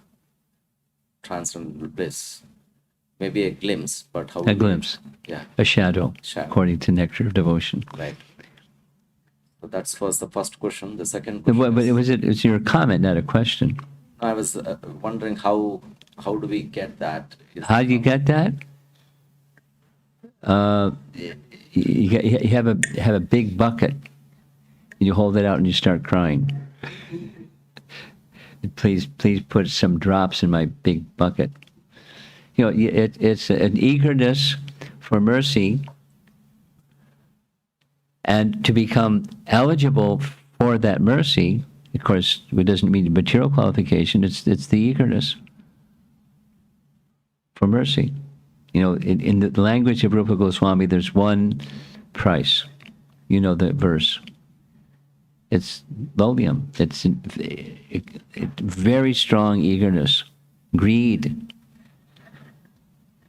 Speaker 2: transcendental bliss, maybe a glimpse, but how
Speaker 1: A glimpse.
Speaker 2: Yeah.
Speaker 1: A shadow,
Speaker 2: Shadow.
Speaker 1: according to Nectar of Devotion.
Speaker 2: Right. So that's the first question. The second question
Speaker 1: But
Speaker 2: is,
Speaker 1: it was your comment, not a question.
Speaker 2: I was wondering how do we get that?
Speaker 1: How do you get that? You have a big bucket, and you hold it out and you start crying. Please put some drops in my big bucket. It's an eagerness for mercy, and to become eligible for that mercy. Of course, it doesn't mean material qualification. It's the eagerness for mercy. In the language of Rupa Goswami, there's one price. You know the verse. It's lolium. It's very strong eagerness, greed.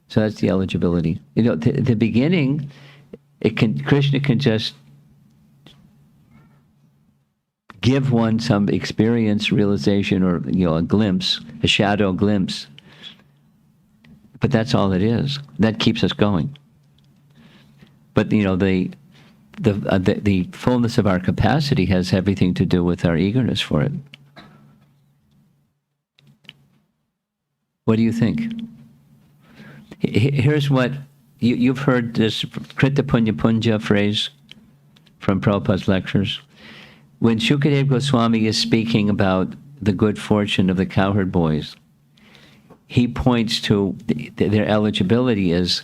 Speaker 1: So that's the eligibility. The beginning, Krishna can just give one some experience, realization, or a glimpse, a shadow glimpse. But that's all it is. That keeps us going. But the fullness of our capacity has everything to do with our eagerness for it. What do you think? Here's what you've heard, this Krita Punya Punja phrase from Prabhupada's lectures. When Shukadev Goswami is speaking about the good fortune of the cowherd boys, he points to their eligibility as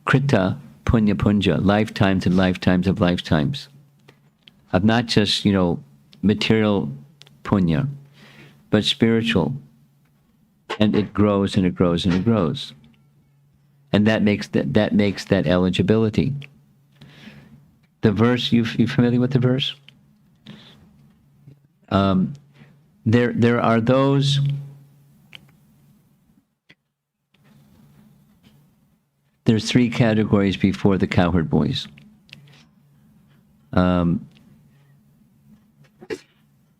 Speaker 1: krita punya punja, lifetimes and lifetimes of lifetimes, of not just, material punya, but spiritual. And it grows and it grows and it grows. And that makes that eligibility. The verse, you familiar with the verse? There are those. There's 3 categories before the cowherd boys.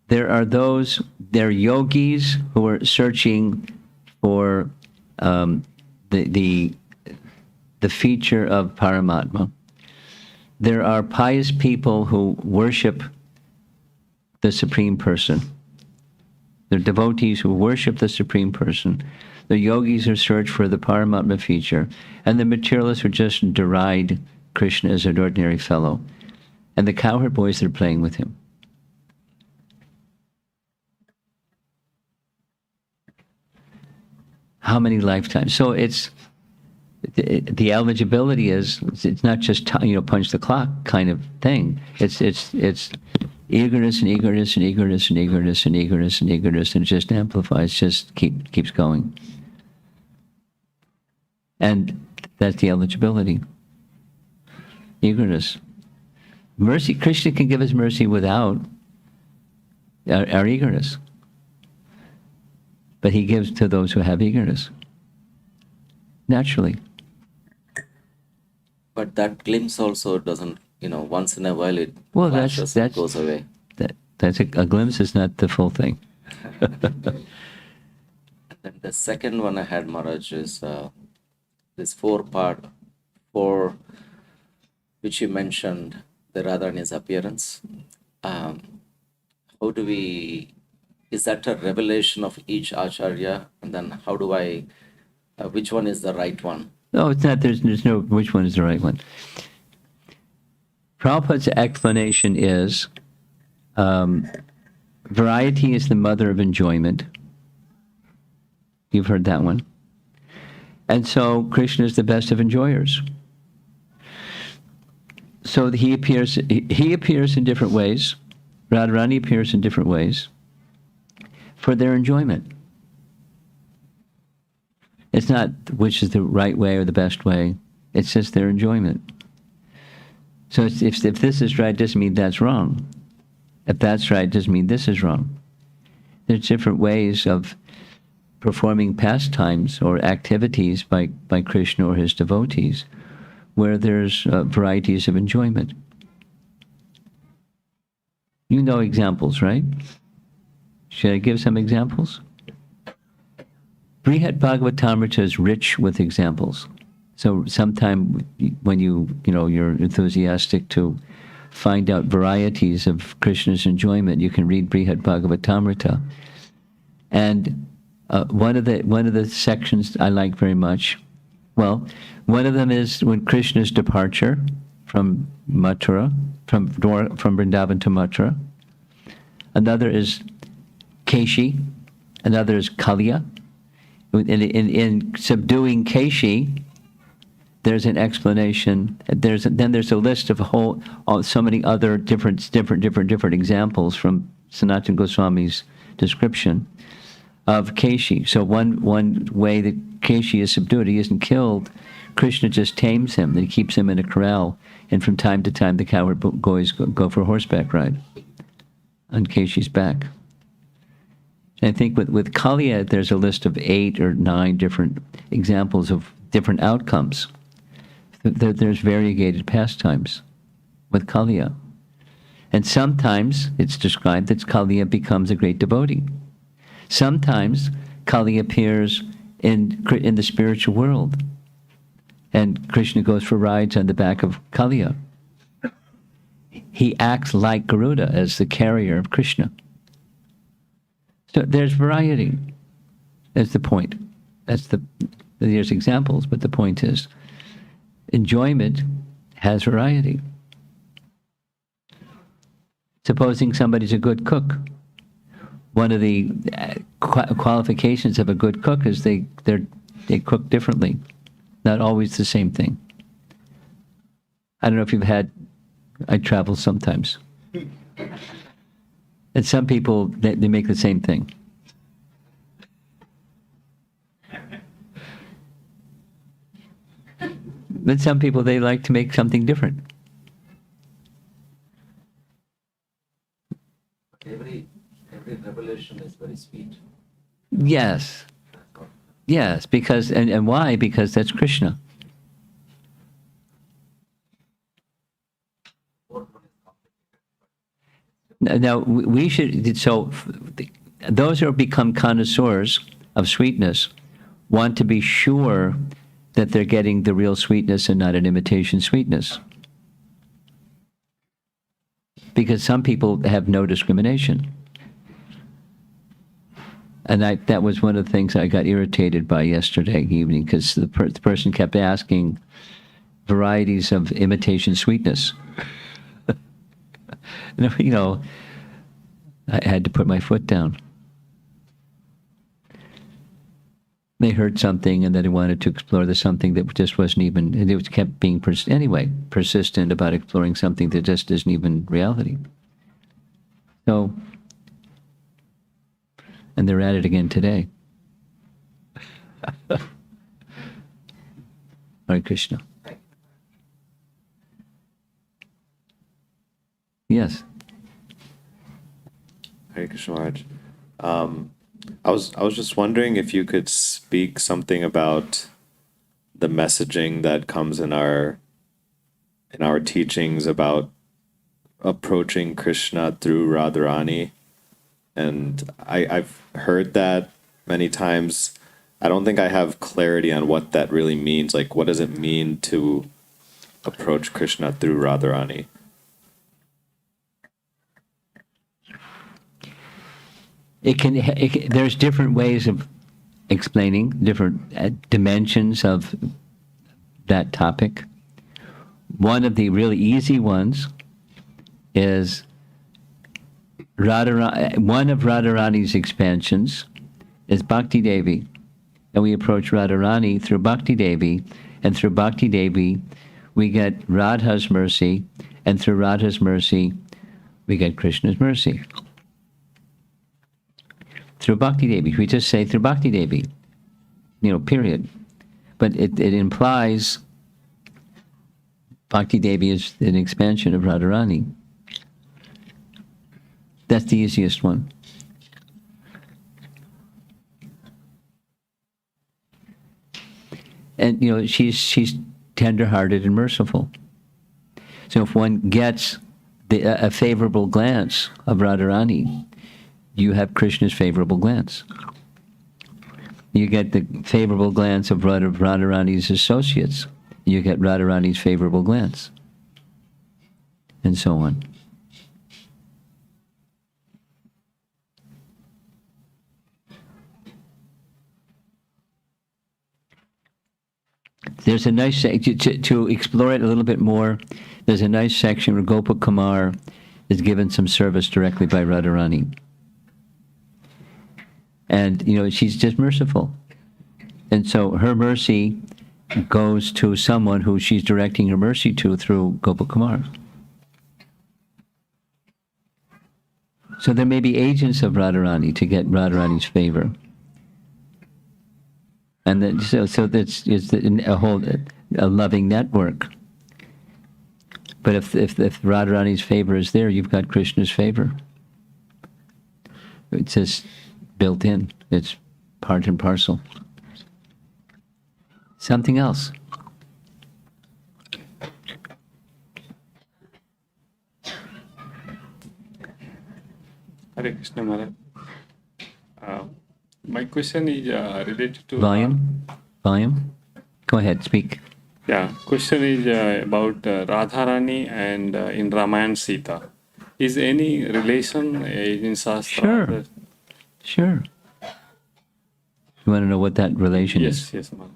Speaker 1: There are those, they're yogis who are searching for the feature of Paramatma. There are pious people who worship the Supreme Person. They're devotees who worship the Supreme Person. The yogis who search for the Paramatma feature. And the materialists who just deride Krishna as an ordinary fellow. And the cowherd boys that are playing with him. How many lifetimes? So it's the eligibility is, it's not just punch the clock kind of thing. It's eagerness and eagerness and eagerness and eagerness and eagerness and eagerness, and it just amplifies, just keeps going. And that's the eligibility. Eagerness. Mercy, Krishna can give us mercy without our eagerness. But he gives to those who have eagerness. Naturally.
Speaker 2: But that glimpse also doesn't, once in a while it
Speaker 1: flashes,
Speaker 2: it goes away.
Speaker 1: That's a glimpse is not the full thing.
Speaker 2: And then the second one I had, Maharaj, is this 4-part, which you mentioned, the Radharani's appearance. How do we, is that a revelation of each Acharya? And then how do I, which one is the right one?
Speaker 1: No, it's not. There's no which one is the right one. Prabhupada's explanation is variety is the mother of enjoyment. You've heard that one. And so Krishna is the best of enjoyers. So he appears in different ways. Radharani appears in different ways for their enjoyment. It's not which is the right way or the best way. It's just their enjoyment. So if this is right, doesn't mean that's wrong. If that's right, doesn't mean this is wrong. There's different ways of performing pastimes or activities by Krishna or his devotees where there's varieties of enjoyment. You know examples, right? Should I give some examples? Brihad Bhagavatamrita is rich with examples. So sometime when you're enthusiastic to find out varieties of Krishna's enjoyment, you can read Brihad Bhagavatamrita. And one of the sections I like very much, well, one of them is when Krishna's departure from Mathura, from Vrindavan to Mathura. Another is Keshi. Another is Kalya. In subduing Keshi, there's an explanation. There's a list of so many other different examples from Sanatana Goswami's description of Keshi. So one way that Keshi is subdued, he isn't killed. Krishna just tames him. He keeps him in a corral, and from time to time the cowherd boys go for a horseback ride on Keshi's back. And I think with Kaliya, there's a list of 8 or 9 different examples of different outcomes. There's variegated pastimes with Kaliya. And sometimes it's described that Kaliya becomes a great devotee. Sometimes Kaliya appears in the spiritual world, and Krishna goes for rides on the back of Kaliya. He acts like Garuda as the carrier of Krishna. So there's variety. That's the point. There's examples, but the point is, enjoyment has variety. Supposing somebody's a good cook, one of the qualifications of a good cook is they cook differently, not always the same thing. I don't know if you've had. I travel sometimes, and some people they make the same thing. But some people they like to make something different.
Speaker 2: Every revelation is very sweet.
Speaker 1: Yes. Yes, because and why? Because that's Krishna. Now we should. So those who become connoisseurs of sweetness want to be sure that they're getting the real sweetness and not an imitation sweetness. Because some people have no discrimination. And that was one of the things I got irritated by yesterday evening, because the person kept asking varieties of imitation sweetness. You know, I had to put my foot down. They heard something and then they wanted to explore the something that just wasn't even, and it kept being persistent about exploring something that just isn't even reality. So, and they're at it again today. Hare Krishna. Yes.
Speaker 3: Hare Krishna Maharaj. I was just wondering if you could speak something about the messaging that comes in our teachings about approaching Krishna through Radharani. And I've heard that many times. I don't think I have clarity on what that really means. Like, what does it mean to approach Krishna through Radharani?
Speaker 1: There's different ways of explaining different dimensions of that topic. One of the really easy ones is one of Radharani's expansions is Bhakti Devi. And we approach Radharani through Bhakti Devi, and through Bhakti Devi we get Radha's mercy, and through Radha's mercy we get Krishna's mercy. Through Bhakti Devi. We just say through Bhakti Devi, period. But it implies Bhakti Devi is an expansion of Radharani. That's the easiest one. And, she's tender-hearted and merciful. So if one gets a favorable glance of Radharani, you have Krishna's favorable glance. You get the favorable glance of Radharani's associates. You get Radharani's favorable glance. And so on. There's a nice to explore it a little bit more. There's a nice section where Gopal Kumar is given some service directly by Radharani. And, she's just merciful. And so her mercy goes to someone who she's directing her mercy to through Gopal Kumar. So there may be agents of Radharani to get Radharani's favor. And then, so that's a loving network. But if Radharani's favor is there, you've got Krishna's favor. It's just built in. It's part and parcel. Something else.
Speaker 4: Hare Krishna Maharaj. My question is related to...
Speaker 1: Volume? Go ahead, speak.
Speaker 4: Yeah, question is about Radharani and in Ramayana Sita. Is any relation in Shastra?
Speaker 1: Sure. You want to know what that relation is?
Speaker 4: Yes, ma'am.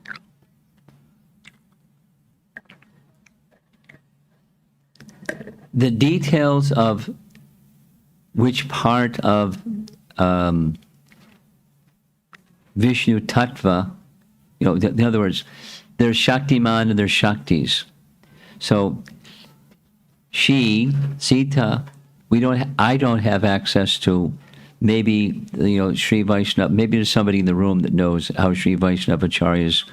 Speaker 1: The details of which part of Vishnu Tattva, in other words, there's Shaktiman and there's Shaktis. So she, Sita, I don't have access to. Maybe, Sri Vaishnava, maybe there's somebody in the room that knows how Sri Vaishnava Acharyas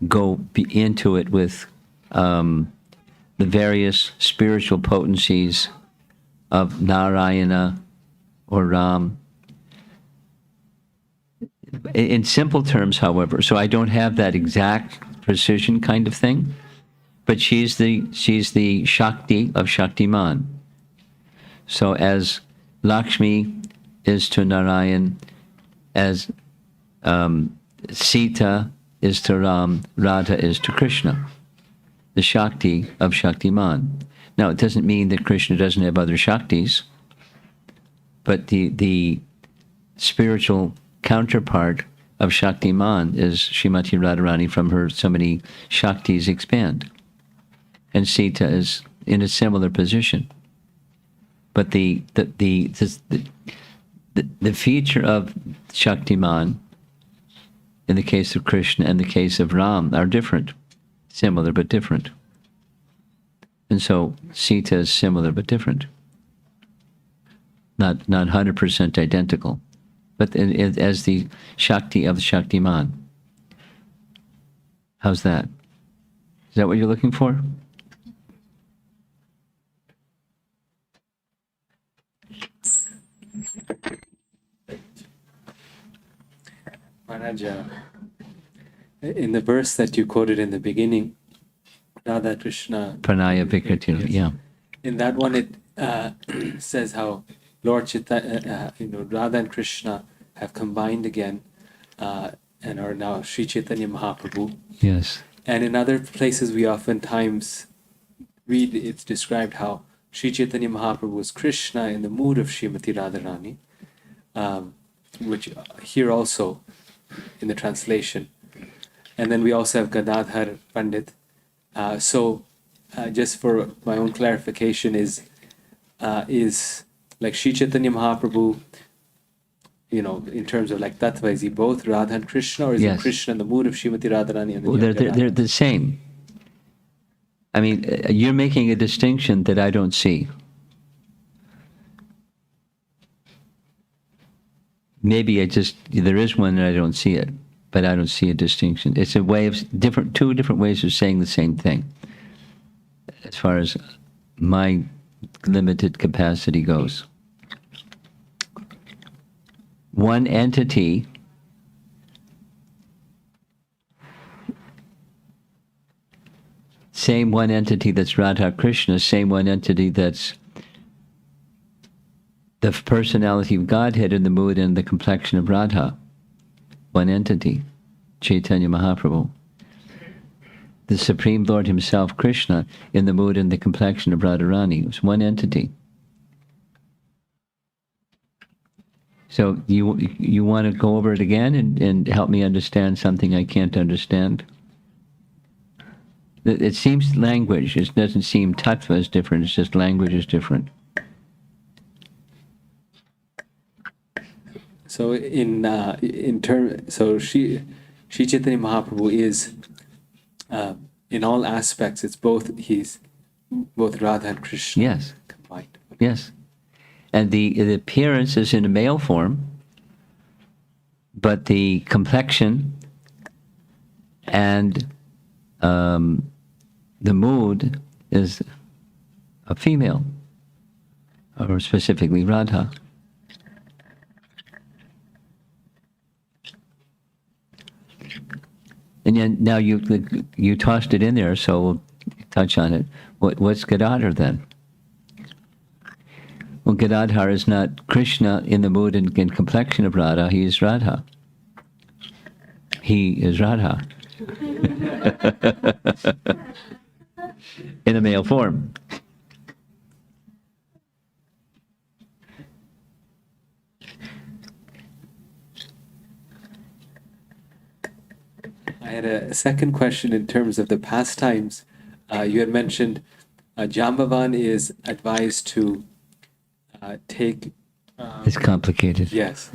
Speaker 1: go into it with the various spiritual potencies of Narayana or Ram. In simple terms, however, so I don't have that exact precision kind of thing, but she's the Shakti of Shaktiman. So as Lakshmi is to Narayan, as Sita is to Ram, Radha is to Krishna, the Shakti of Shaktiman. Now, it doesn't mean that Krishna doesn't have other Shaktis, but the spiritual counterpart of Shaktiman is Srimati Radharani. From her, so many Shaktis expand. And Sita is in a similar position. But the feature of Shaktiman in the case of Krishna and the case of Ram are different. Similar but different. And so Sita is similar but different. Not 100% identical, but as the Shakti of the Shaktiman. How's that? Is that what you're looking for?
Speaker 5: Maharaj, in the verse that you quoted in the beginning, Radha Krishna
Speaker 1: Pranaya Vikati, yeah.
Speaker 5: In that one, it says how Lord Radha and Krishna have combined again and are now Sri Chaitanya Mahaprabhu.
Speaker 1: Yes.
Speaker 5: And in other places, we oftentimes read it's described how Sri Chaitanya Mahaprabhu was Krishna in the mood of Srimati Radharani, which here also in the translation. And then we also have Gadadhar Pandit. Just for my own clarification, is like Sri Chaitanya Mahaprabhu, in terms of like Tattva, is he both Radha and Krishna, or is he Krishna in the mood of Srimati Radharani? And
Speaker 1: they're the same. I mean, you're making a distinction that I don't see. Maybe there is one and I don't see it, but I don't see a distinction. It's a way of two different ways of saying the same thing, as far as my limited capacity goes. One entity same one entity that's Radha Krishna, same one entity that's the personality of Godhead in the mood and the complexion of Radha. One entity, Chaitanya Mahaprabhu. The Supreme Lord himself, Krishna, in the mood and the complexion of Radharani. It was one entity. So you want to go over it again and help me understand something I can't understand? It seems language. It doesn't seem tattva is different. It's just language is different.
Speaker 5: So Sri Chaitanya Mahaprabhu is in all aspects. It's he's both Radha and Krishna.
Speaker 1: Yes.
Speaker 5: Combined.
Speaker 1: Yes. And the appearance is in a male form, but the complexion and the mood is a female, or specifically Radha. And then now you tossed it in there, so we'll touch on it. What's Gadadhar then? Well, Gadadhar is not Krishna in the mood and complexion of Radha. He is Radha. He is Radha. In a male form.
Speaker 5: I had a second question in terms of the pastimes. You had mentioned Jambavan is advised to take
Speaker 1: It's complicated.
Speaker 5: Yes.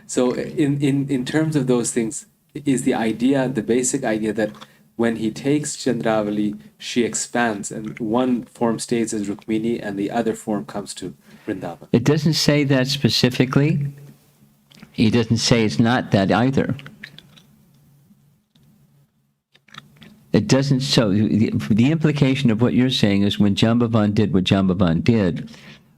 Speaker 5: So in terms of those things, is the idea, the basic idea that when he takes Chandravali, she expands and one form stays as Rukmini and the other form comes to Vrindavan.
Speaker 1: It doesn't say that specifically. He doesn't say it's not that either. It doesn't. So the implication of what you're saying is when Jambavan did what Jambavan did,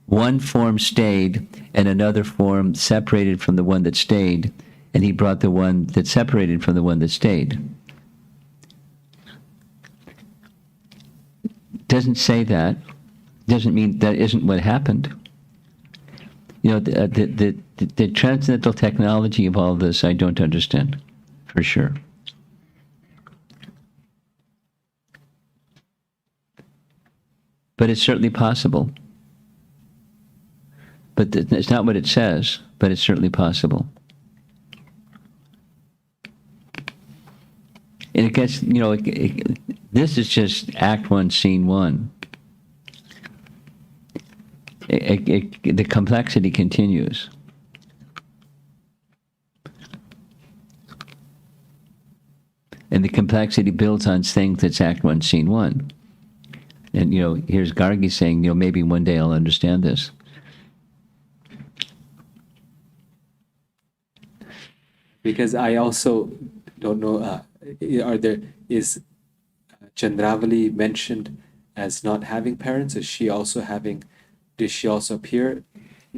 Speaker 1: one form stayed and another form separated from the one that stayed, and he brought the one that separated from the one that stayed. Doesn't say that. Doesn't mean that isn't what happened. You know, the transcendental technology of all this, I don't understand, for sure. But it's certainly possible. But it's not what it says, but it's certainly possible. And it gets, you know, this is just Act 1, Scene 1. The complexity continues. And the complexity builds on things that's Act 1, Scene 1. And, you know, here's Gargi saying, you know, maybe one day I'll understand this.
Speaker 5: Because I also don't know, is Chandravali mentioned as not having parents? Does she also appear?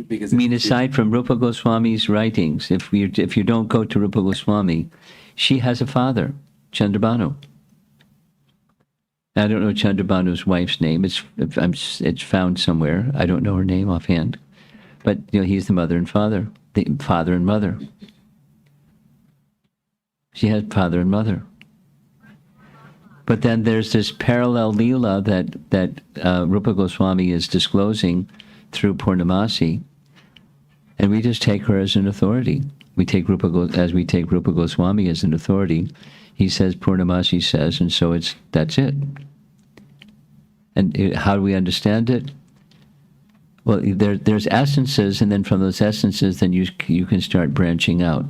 Speaker 5: Because
Speaker 1: I mean, aside from Rupa Goswami's writings, if you don't go to Rupa Goswami, she has a father, Chandrabhanu. I don't know Chandrabhanu's wife's name. It's found somewhere. I don't know her name offhand, but you know, he's the mother and father, the father and mother. She had father and mother. But then there's this parallel Leela that Rupa Goswami is disclosing through Purnamasi, and we just take her as an authority. We take Rupa Goswami as an authority. He says, Purnamasi says, and so that's it. And how do we understand it? Well, there's essences, and then from those essences, then you can start branching out.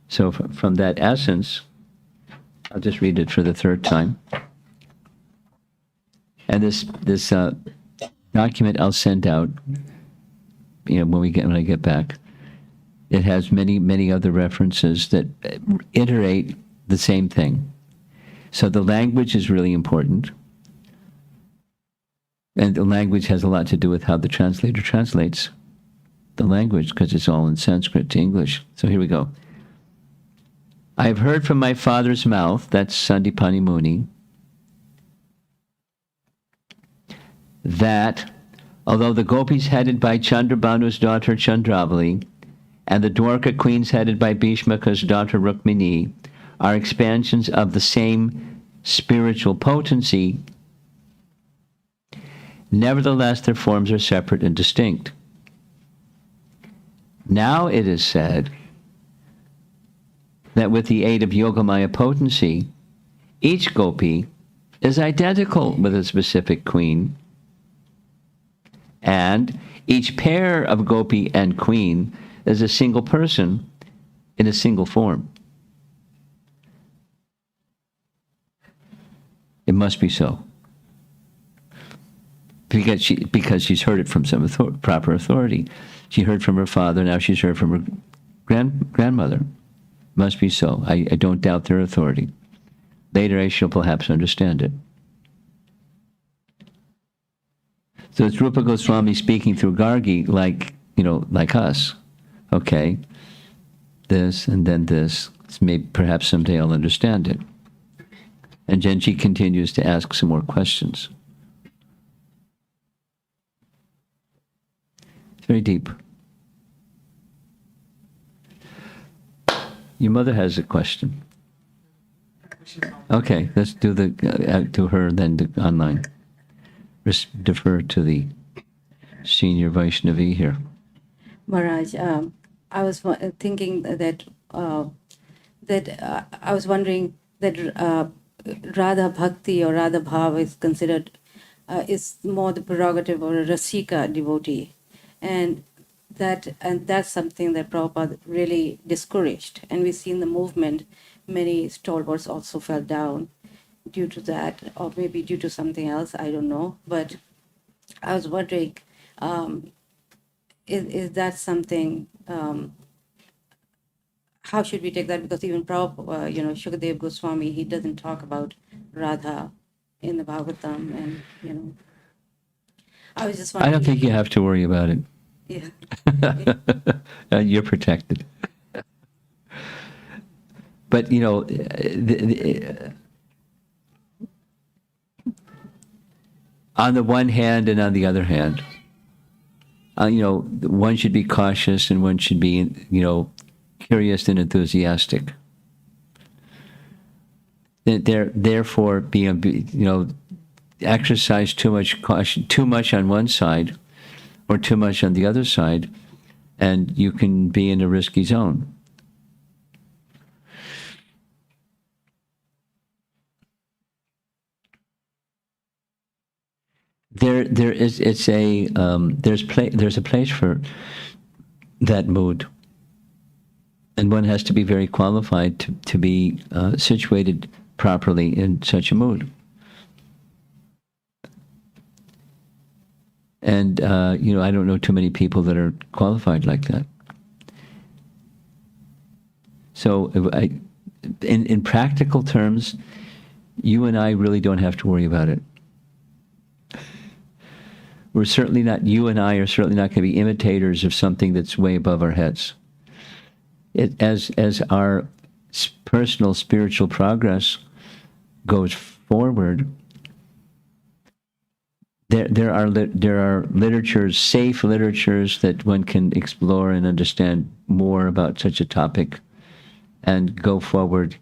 Speaker 1: So from that essence, I'll just read it for the third time. And this document I'll send out, you know, when I get back. It has many other references that iterate the same thing. So the language is really important. And the language has a lot to do with how the translator translates the language, because it's all in Sanskrit to English. So here we go. I have heard from my father's mouth, that's Sandipani Muni, that although the gopis headed by Chandrabhanu's daughter Chandravali and the Dwarka queens headed by Bhishmaka's daughter Rukmini are expansions of the same spiritual potency, nevertheless their forms are separate and distinct. Now it is said that with the aid of Yogamaya potency, each gopi is identical with a specific queen, and each pair of gopi and queen is a single person in a single form. It must be so. Because she's heard it from some proper authority. She heard from her father, now she's heard from her grandmother. Must be so. I don't doubt their authority. Later I shall perhaps understand it. So it's Rupa Goswami speaking through Gargi like us. Okay, this and then this. Maybe perhaps someday I'll understand it. And then she continues to ask some more questions. It's very deep. Your mother has a question. Okay, let's do to her, then online. Defer to the senior Vaishnavi here.
Speaker 6: Maharaj, I was thinking that I was wondering that Radha Bhakti or Radha Bhav is considered is more the prerogative of a Rasika devotee, and that's something that Prabhupada really discouraged. And we see in the movement, many stalwarts also fell down due to that, or maybe due to something else, I don't know. But I was wondering, is that something, how should we take that? Because even Prabhupada, Shukadev Goswami, he doesn't talk about Radha in the Bhagavatam, and, I was just
Speaker 1: I
Speaker 6: wondering.
Speaker 1: don't think you have to worry about it.
Speaker 6: Yeah.
Speaker 1: You're protected. But, on the one hand and on the other hand, one should be cautious and one should be, curious and enthusiastic. Therefore, exercise too much caution, too much on one side or too much on the other side, and you can be in a risky zone. There's a place for that mood, and one has to be very qualified to be situated properly in such a mood. And I don't know too many people that are qualified like that. So, in practical terms, you and I really don't have to worry about it. You and I are certainly not going to be imitators of something that's way above our heads. As our personal spiritual progress goes forward, there are literatures, safe literatures, that one can explore and understand more about such a topic, and go forward.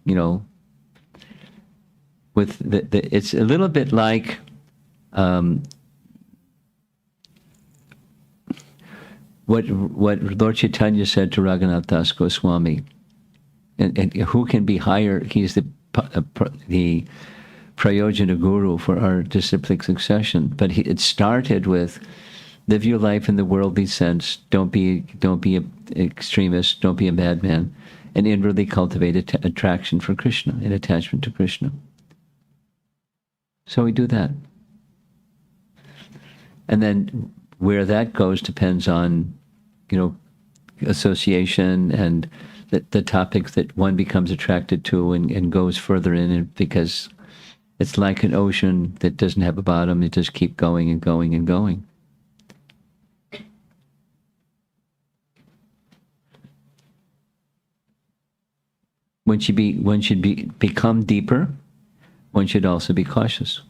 Speaker 1: With it's a little bit like. What Lord Chaitanya said to Raghunath Das Goswami, and who can be higher? He's the Prayojana Guru for our disciplic succession. But it started with, live your life in the worldly sense. Don't be an extremist. Don't be a madman, and inwardly cultivate attraction for Krishna and attachment to Krishna. So we do that, and then where that goes depends on, association and the topics that one becomes attracted to and goes further in it, because it's like an ocean that doesn't have a bottom. It just keeps going and going and going. One should become deeper. One should also be cautious.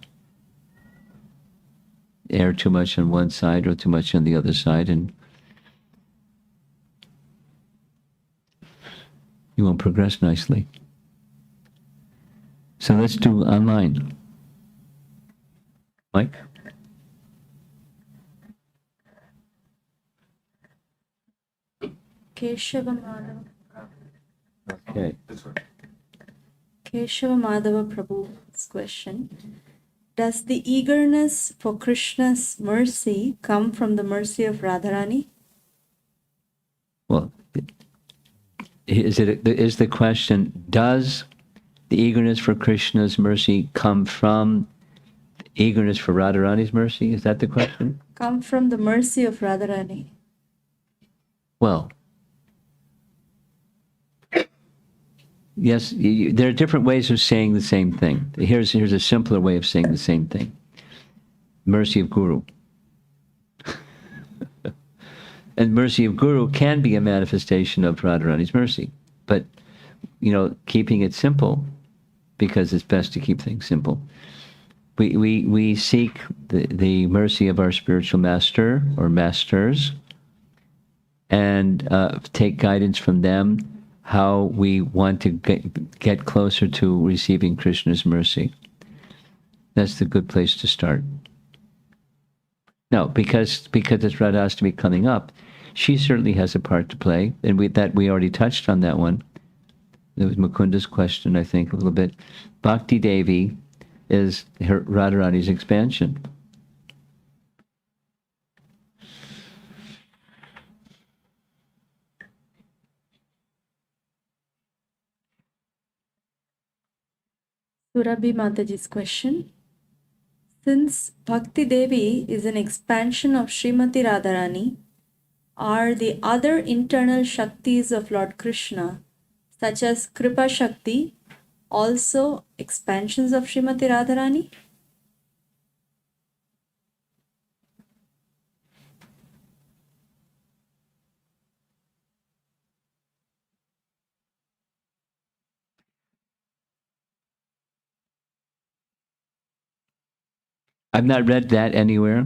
Speaker 1: Err too much on one side or too much on the other side, and you won't progress nicely. So let's do online. Mike?
Speaker 6: Keshava Madhava.
Speaker 1: Okay.
Speaker 6: Keshava Madhava Prabhu's question. Does the eagerness for Krishna's mercy come from the mercy of Radharani?
Speaker 1: Well, is the question, does the eagerness for Krishna's mercy come from eagerness for Radharani's mercy? Is that the question?
Speaker 6: Come from the mercy of Radharani.
Speaker 1: Well, yes, there are different ways of saying the same thing. Here's a simpler way of saying the same thing. Mercy of Guru. And mercy of Guru can be a manifestation of Radharani's mercy. But, keeping it simple, because it's best to keep things simple, we seek the mercy of our spiritual master or masters, and take guidance from them how we want to get closer to receiving Krishna's mercy. That's the good place to start. No, because it's Radhastami coming up, she certainly has a part to play, and we already touched on that one. It was Mukunda's question, I think, a little bit. Bhakti Devi is her Radharani's expansion.
Speaker 7: Surabhi Mataji's question. Since Bhakti Devi is an expansion of Srimati Radharani, are the other internal Shaktis of Lord Krishna, such as Kripa Shakti, also expansions of Srimati Radharani?
Speaker 1: I've not read that anywhere.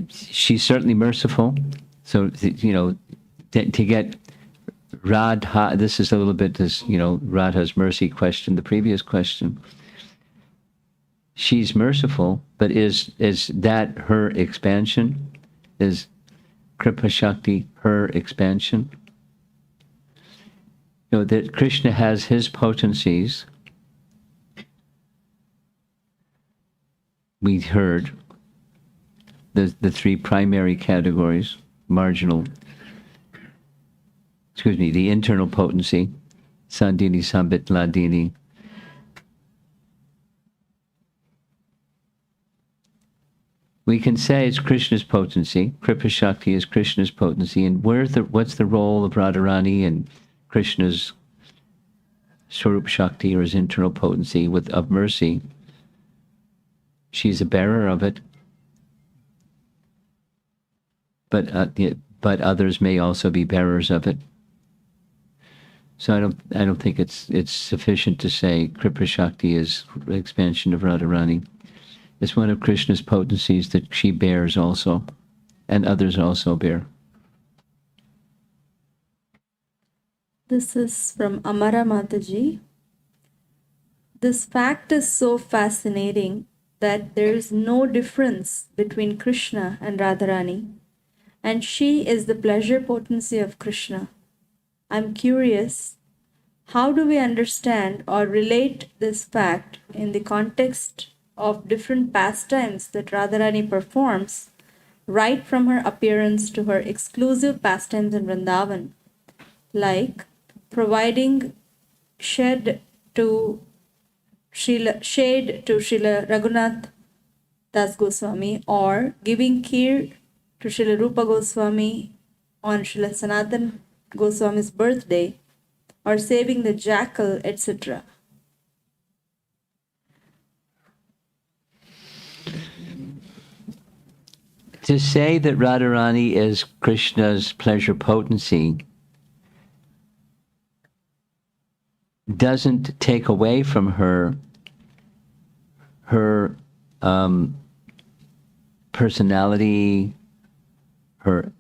Speaker 1: She's certainly merciful. So, to get Radha, this is a little bit this, Radha's mercy question, the previous question. She's merciful, but is that her expansion? Is Kripa Shakti her expansion? That Krishna has his potencies. We heard the three primary categories, the internal potency, Sandini, Sambit, Ladini. We can say it's Krishna's potency. Kripa Shakti is Krishna's potency. And what's the role of Radharani in Krishna's Swarup Shakti, or his internal potency of mercy? She's a bearer of it. But others may also be bearers of it. So I don't think it's sufficient to say Kripa Shakti is the expansion of Radharani. It's one of Krishna's potencies that she bears also, and others also bear.
Speaker 7: This is from Amara Mataji. This fact is so fascinating that there is no difference between Krishna and Radharani, and she is the pleasure potency of Krishna. I'm curious, how do we understand or relate this fact in the context of different pastimes that Radharani performs, right from her appearance to her exclusive pastimes in Vrindavan, like providing shade to Srila Raghunath Das Goswami, or giving kheer to Srila Rupa Goswami on Srila Sanatan Goswami's birthday, or saving the jackal, etc.
Speaker 1: To say that Radharani is Krishna's pleasure potency doesn't take away from her personality, her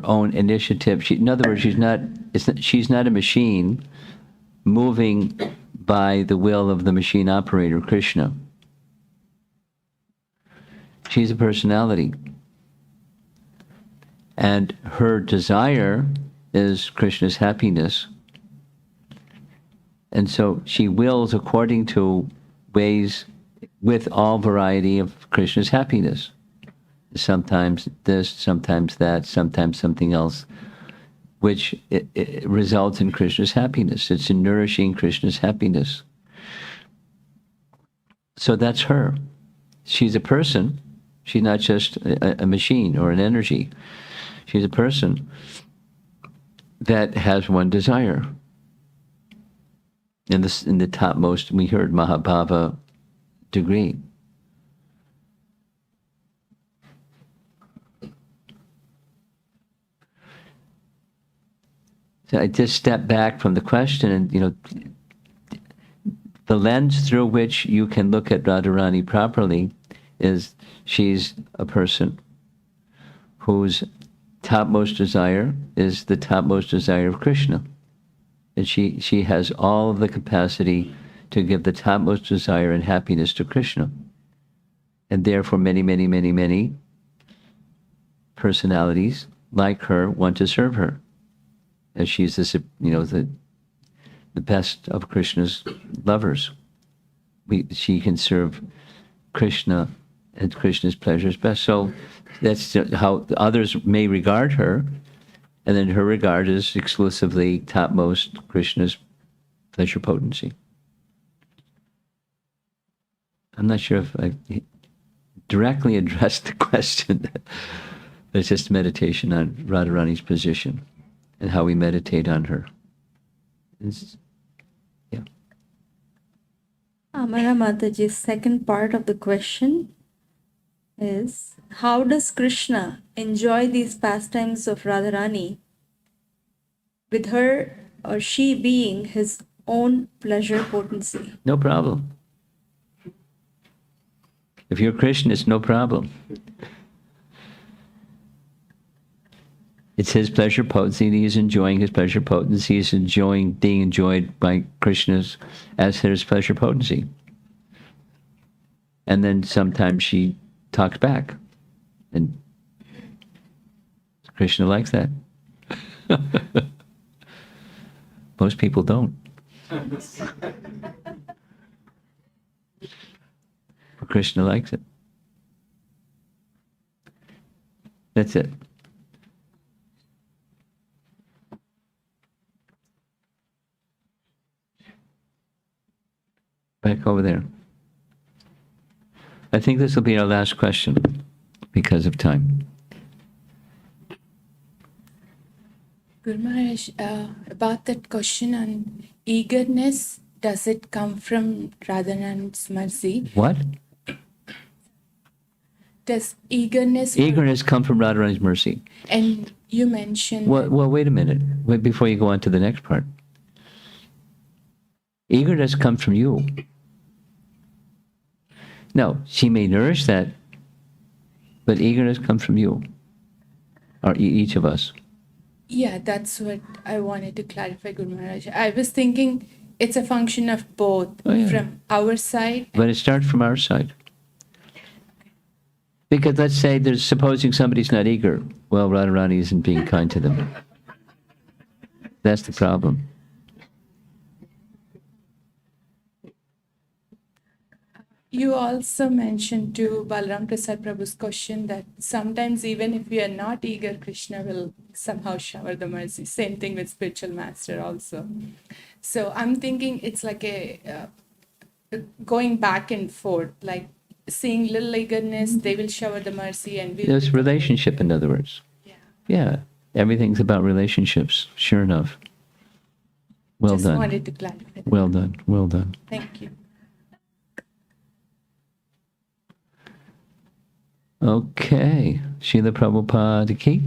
Speaker 1: own initiative. In other words, she's not a machine moving by the will of the machine operator, Krishna. She's a personality. And her desire is Krishna's happiness. And so she wills according to ways with all variety of Krishna's happiness. Sometimes this, sometimes that, sometimes something else, which it results in Krishna's happiness. It's in nourishing Krishna's happiness. So that's her. She's a person. She's not just a machine or an energy. She's a person that has one desire. In the topmost, we heard Mahabhava degree. So I just step back from the question, and the lens through which you can look at Radharani properly is she's a person whose topmost desire is the topmost desire of Krishna. And she has all of the capacity to give the topmost desire and happiness to Krishna. And therefore many, many, many, many personalities like her want to serve her. As she's the best of Krishna's lovers. She can serve Krishna and Krishna's pleasures best. So that's how others may regard her, and then her regard is exclusively topmost Krishna's pleasure potency. I'm not sure if I directly addressed the question. It's just meditation on Radharani's position and how we meditate on her. Yeah.
Speaker 7: Amara Mataji's second part of the question is, how does Krishna enjoy these pastimes of Radharani with her or she being his own pleasure potency?
Speaker 1: No problem. If you're Krishna, it's no problem. It's his pleasure potency. He is enjoying his pleasure potency. He is enjoying being enjoyed by Krishna's as his pleasure potency. And then sometimes she talks back. And Krishna likes that. Most people don't. But Krishna likes it. That's it. Back over there. I think this will be our last question because of time.
Speaker 8: Guru Maharaj, about that question on eagerness, does it come from Radharani's mercy?
Speaker 1: What?
Speaker 8: Does eagerness...
Speaker 1: Eagerness come from Radharani's mercy.
Speaker 8: And you mentioned...
Speaker 1: Well, wait a minute. Wait before you go on to the next part. Eagerness comes from you. No, she may nourish that, but eagerness comes from you, or each of us.
Speaker 8: Yeah, that's what I wanted to clarify, Guru Maharaj. I was thinking it's a function of both, from our side.
Speaker 1: But it starts from our side. Because let's say supposing somebody's not eager. Well, Radharani isn't being kind to them. That's the problem.
Speaker 8: You also mentioned to Balaram Prasad Prabhu's question that sometimes even if we are not eager, Krishna will somehow shower the mercy. Same thing with spiritual master also. So I'm thinking it's like a going back and forth, like seeing little eagerness, they will shower the mercy, and
Speaker 1: There's relationship, in other words. Yeah, everything's about relationships. Sure enough. Well
Speaker 8: Just
Speaker 1: done.
Speaker 8: wanted to clarify that.
Speaker 1: Well done. Well done.
Speaker 8: Thank you.
Speaker 1: Okay. Srila Prabhupada ki